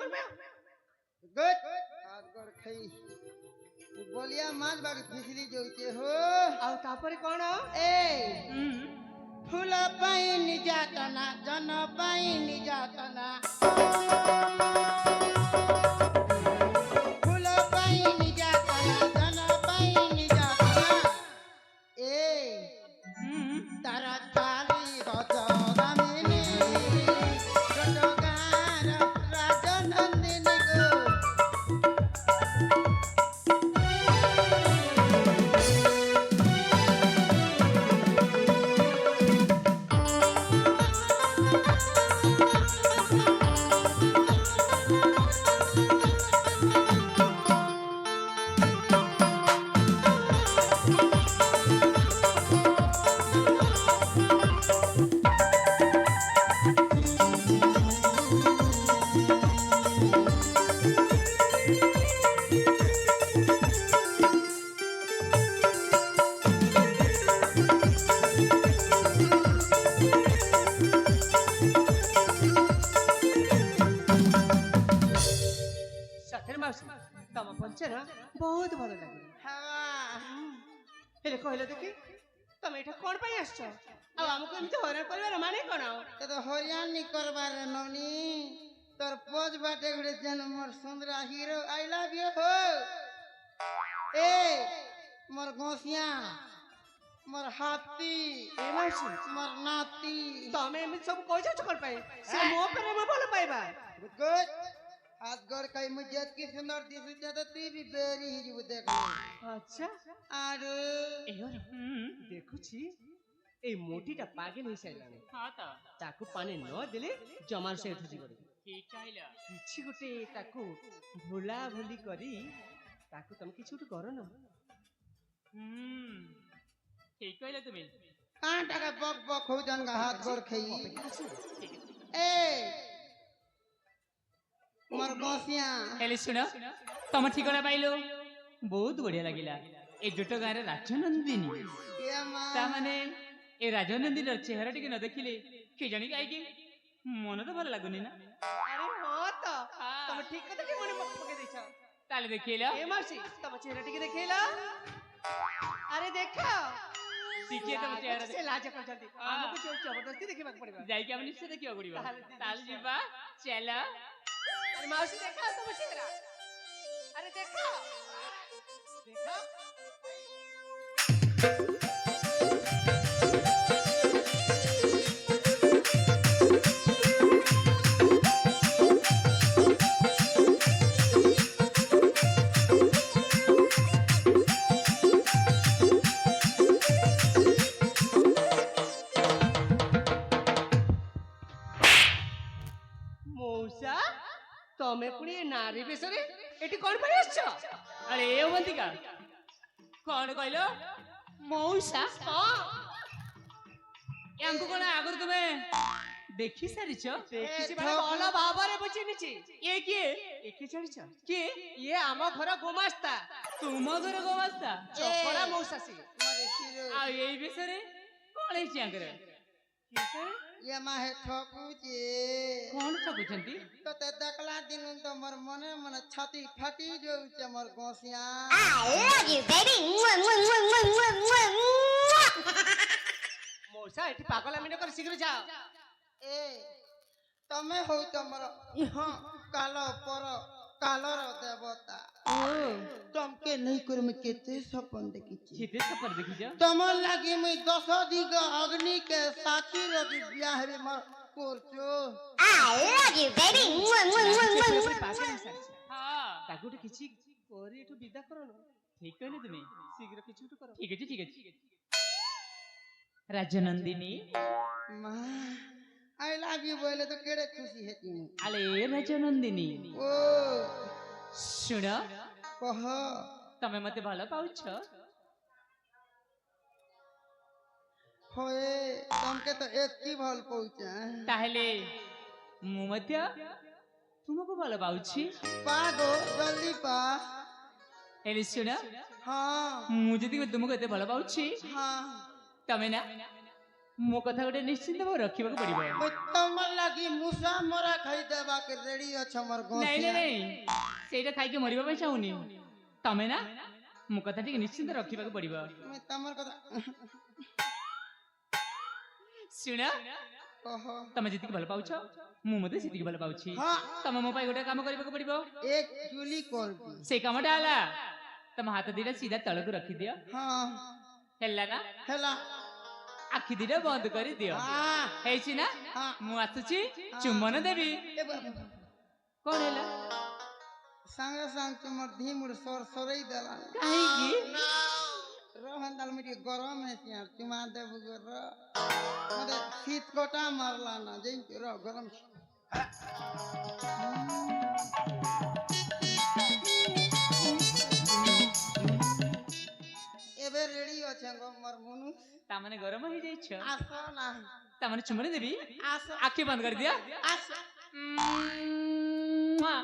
করবে গুড হাত গড় খাই বলিয়া মাছ বাগ ফিসলি যাচ্ছে হো ଆଉ ତାପରେ କ'ଣ ଏ ফুল পাই নির্যাতনা জন পাই নির্যাতনা ফুল পাই নির্যাতনা জন পাই নির্যাতনা এ তারা কালী রজগামিনী রজগার রাজনন্দিনী গো ସତରେ ମାଉସୀ ତମ ପଞ୍ଚର ବହୁତ ଭଲ ଲାଗିଲା ହାୱା ହେଲେ କହିଲେ ଦେଖି ତମେ ଏଠା କ'ଣ ପାଇଁ ଆସିଛ ଆଉ ଆମକୁ ଏମିତି ହଇରାଣ କରିବାର ମାନେ କ'ଣ তো হরিয়ান নি করবার ননি তোর পোজ বাটে ঘুরে যেন মোর সুন্দরা হিরো আই লাভ ইউ হো এ মোর গোসিয়া মোর হাতি ଏ ମାଉସୀ মোর নাতি ତମେ ଏମିତି ସବୁ କହିଯାଉଛ କ'ଣ ପାଇଁ ସେ ମୋ ପ୍ରେମ ଭଲ ପାଇବା গুড হাত গড় কাই মু যেতকি সুন্দর দিশুছে তো তুই ବି বেরি হিজিবু দেখ ଆଚ୍ଛା আর ଦେଖୁଛି ଏଇ ମୋଟିଟା ପାଗଲ ହେଇସାରିଲାଣି ହଁ ତ ତାକୁ ପାଣି ନ ଦେଲେ ଜମାରୁ ସେ ଉଠୁଛି କରି ଠିକ କହିଲ କିଛି ଗୋଟେ ତାକୁ ଭୁଲା ଭୁଲି କରି ତାକୁ ତମେ କିଛି ଗୋଟେ କର ନା ଠିକ କହିଲ তুমি কাঁ টাকা বক বক হউছন গা হাত গড় খাই এ মোর গোসিয়া ହେଲେ ଶୁଣ ତମ ଠିକଣା ପାଇଲ ବହୁତ ବଢିଆ ଲାଗିଲା ଏ ଜୋଟ ଗାଁରେ ରାଜନନ୍ଦିନୀ কে মা ତାମାନେ ଏ ରାଜନନ୍ଦିନୀର ଚେହେରା ଟିକେ ନ ଦେଖିଲେ କି ଜାଣି କାହିଁକି ମନ ତ ଭଲ ଲାଗୁନି ନା ଆରେ ହଁ ତ ତମେ ଠିକ କଥା ଟିକେ ମନେ ପକେଇ ଦେଇଛ ତାହେଲେ ଦେଖେଇଲ ଏ ମାଉସୀ ତମ ଚେହେରା ଟିକେ ଦେଖେଇଲ ଆରେ ଦେଖ ଟିକେ ତମ ଚେହେରା ସେ ଲାଜ କରୁଛନ୍ତି ଆମକୁ ଯୋଉ ଜବରଦସ୍ତି ଦେଖିବାକୁ ପଡିବ ଯାଇକି ଆମେ ନିଶ୍ଚୟ ଦେଖିବାକୁ ପଡିବ ତାହେଲେ ତାହେଲେ ଯିବା ଚାଲ ଆରେ ମାଉସୀ ଦେଖ ତମ ଚେହେରା ଆରେ ଦେଖ ଦେଖ ମଉସା ତମେ ପୁଣି ଏ ନାରୀ ବେଶରେ ଏଠି କ'ଣ ପାଇଁ ଆସିଛ ଆରେ ଏ ଅବନ୍ତିକା କଣ କହିଲ ମଉସା ୟାଙ୍କୁ କଣ ଆଗରୁ ତୁମେ ଦେଖି ସାରିଛ ଦେଖିଛି ମାନେ ଭଲ ଭାବରେ ମୁଁ ଚିହ୍ନିଛି ଇଏ କିଏ ଏକେ ଜାଣିଛ କିଏ ଇଏ ଆମ ଘର ଗୋମାସ୍ତା ତୁମ ଘର ଗୋମାସ୍ତା ଚପରା ମଉସା ସିଏ মোর হিরো ଆଉ ଏଇ ବିଷୟରେ କଣ ହେଇଛି ୟାଙ୍କର ইয়ে মাহে ঠকুছে କଣ ଠକୁଛନ୍ତି তোতে দেখলা দিন তো মোর মনে মনে ছাতি ফাটি যাচ্ছে মোর গোসিয়া I love you, baby. Mwah, mwah, mwah, mwah, mwah, mwah, mwah. ମଉସା ଏଠି ପାଗଲା ମିନ କରି ଶୀଘ୍ର ଯାଅ এ তুমি হও তোমার ইহ কাল পর কালর দেবতা তমকে নেই করে আমি কেতে স্বপ্ন দেখিছি କେତେ ସଫର ଦେଖିଛ তোমার লাগি মুই 10 দিগ অগ্নি কে সাক্ষী রবি বিয়া হেবি মোর করছো I love you, baby. Mwah, mwah, mwah, mwah, mwah. ପାଗଳ ହେଇସାରିଛି ହଁ ତାକୁ ଗୋଟେ କିଛି କରି ଏଠୁ ବିଦା କର ନା ଠିକ କହିଲେ ତୁମେ ଶୀଘ୍ର କିଛି ଗୋଟେ କର ଠିକ ଅଛି ଠିକ ଅଛି ରାଜନନ୍ଦିନୀ মা আই লাভ ইউ বলে তো কেড়ে খুশি হেতি মুই আলে ରାଜନନ୍ଦିନୀ ও ଶୁଣ কহ ତମେ ମତେ ଭଲ ପାଉଛ হয়ে তমকে তো একই ভাল পৌঁছা ତାହେଲେ ମୁଁ ମଧ୍ୟ ତୁମକୁ ଭଲ ପାଉଛି পা গো জলদি পা ହେଲେ ଶୁଣ হ্যাঁ ମୁଁ ଯଦି ତୁମକୁ ଏତେ ଭଲ ପାଉଛି হ্যাঁ ତମେ ନା ମୋ କଥା ଗୋଟେ ନିଶ୍ଚିନ୍ତ ଭାବେ ରଖିବାକୁ ପଡିବ। ମୁଇଁ ତମର ଲାଗି ମୂଷା ମରା ଖାଇଦେବା କେ ରେଡି ଅଛ ମୋର ନାଇଁ ଗୋସିଆ। ନାଇଁ ସେଇଟା ଖାଇକି ମରିବା ପାଇଁ ଚାହୁଁନି। ତମେ ନା ମୋ କଥା ଟିକେ ନିଶ୍ଚିନ୍ତ ରଖିବାକୁ ପଡିବ। ମୁଇଁ ତମର କଥା ଶୁଣ, ଓହୋ ତମେ ଯେତିକି ଭଲ ପାଉଛ ମୁଁ ମଧ୍ୟ ସେତିକି ଭଲ ପାଉଛି। ହଁ ତମେ ମୋ ପାଇଁ ଗୋଟେ କାମ କରିବାକୁ ପଡିବ। ଏକ ଚୁଲି କରବି। ସେଇ କାମଟା ହେଲା ତମ ହାତ ଦିଟା ସିଧା ତଳକୁ ରଖିଦିଅ। ହଁ ହେଲା ନା? ହେଲା ଆଖି ଦିଟା ବନ୍ଦ କରିଦିଅ। ହଁ ହେଇଛି ନା? ହଁ। ମୁଁ ଆସୁଛି, ଚୁମ୍ବନ ଦେବି। ଏ ବାବା କଣ ହେଲା? ସାଙ୍ଗେ ସାଙ୍ଗେ ତୁମର ଧୀମୁଡ ସର ସରେଇ ଦେଲା। କାହିଁକି? ରହନ୍ଦାଲ ମୁଁ ଟିକେ ଗରମ ହେଇଛି ଚୁମା ଦେବୁ ର ମତେ ଶୀତ କଟା ମାରଲା ନା ଯେମିତି ର ଗରମ ଏବେ ରେଡି ଅଛେ ଗো ମୋର ମନୁ ତାମାନେ ଗରମ ହେଇଯାଇଛ? ଆସ ନା ତାମାନେ ଚୁମ୍ବନ ଦେବି। ଆସ ଆଖି ବନ୍ଦ କରିଦିଅ। ଆସ ମୁଆ।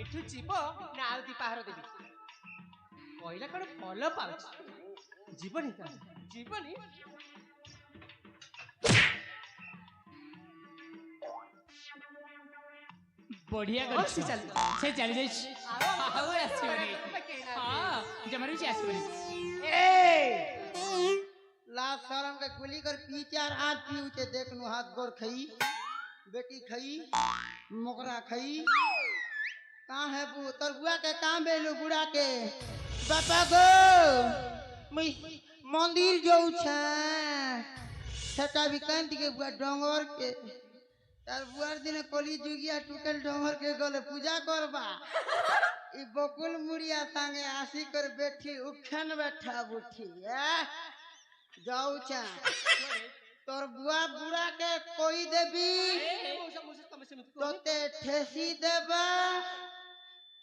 ଏଠୁ ଯିବ ନା ଆଉ ଦି ପାହାର ଦେବି? କହିଲା କଣ ଭଲ ପାଉଛି, ଯିବନି ତ ଯିବନି। ବଢିଆ ହଁ, କରିଛ। ସେ ଚାଲି ସେ ଚାଲି ଯାଇଛି। ଆଉ ଆସିବନି। ହଁ ଜମାରୁ ସେ ଆସିବନି। लाभ शरम के गुली कर पी चार हाथ पीऊ के देख नु हाथ गोर खई बेटी खई मोकरा खई कहाँ है बू तोर बुआ के कहाँ बेलू बुढ़ा के बापा गो मैं मंदिर जाऊ छे सेटा भी कांति के बुआ डोंगर के तार बुआर दिन कोली जुगिया टूटल डोंगर के गले पूजा करबा ई बकुल मुड़िया संगे आसी कर बैठी उठन बैठा बुठी जाऊ छे तोर बुआ बुढ़ा के कोई देबी तोते ठेसी देबा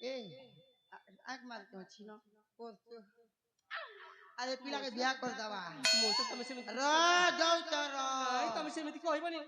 ए आग मार के छी न अरे पिला के बियाह कर दवा र जाऊ तर ତମେ ସେମିତି କହିବନି।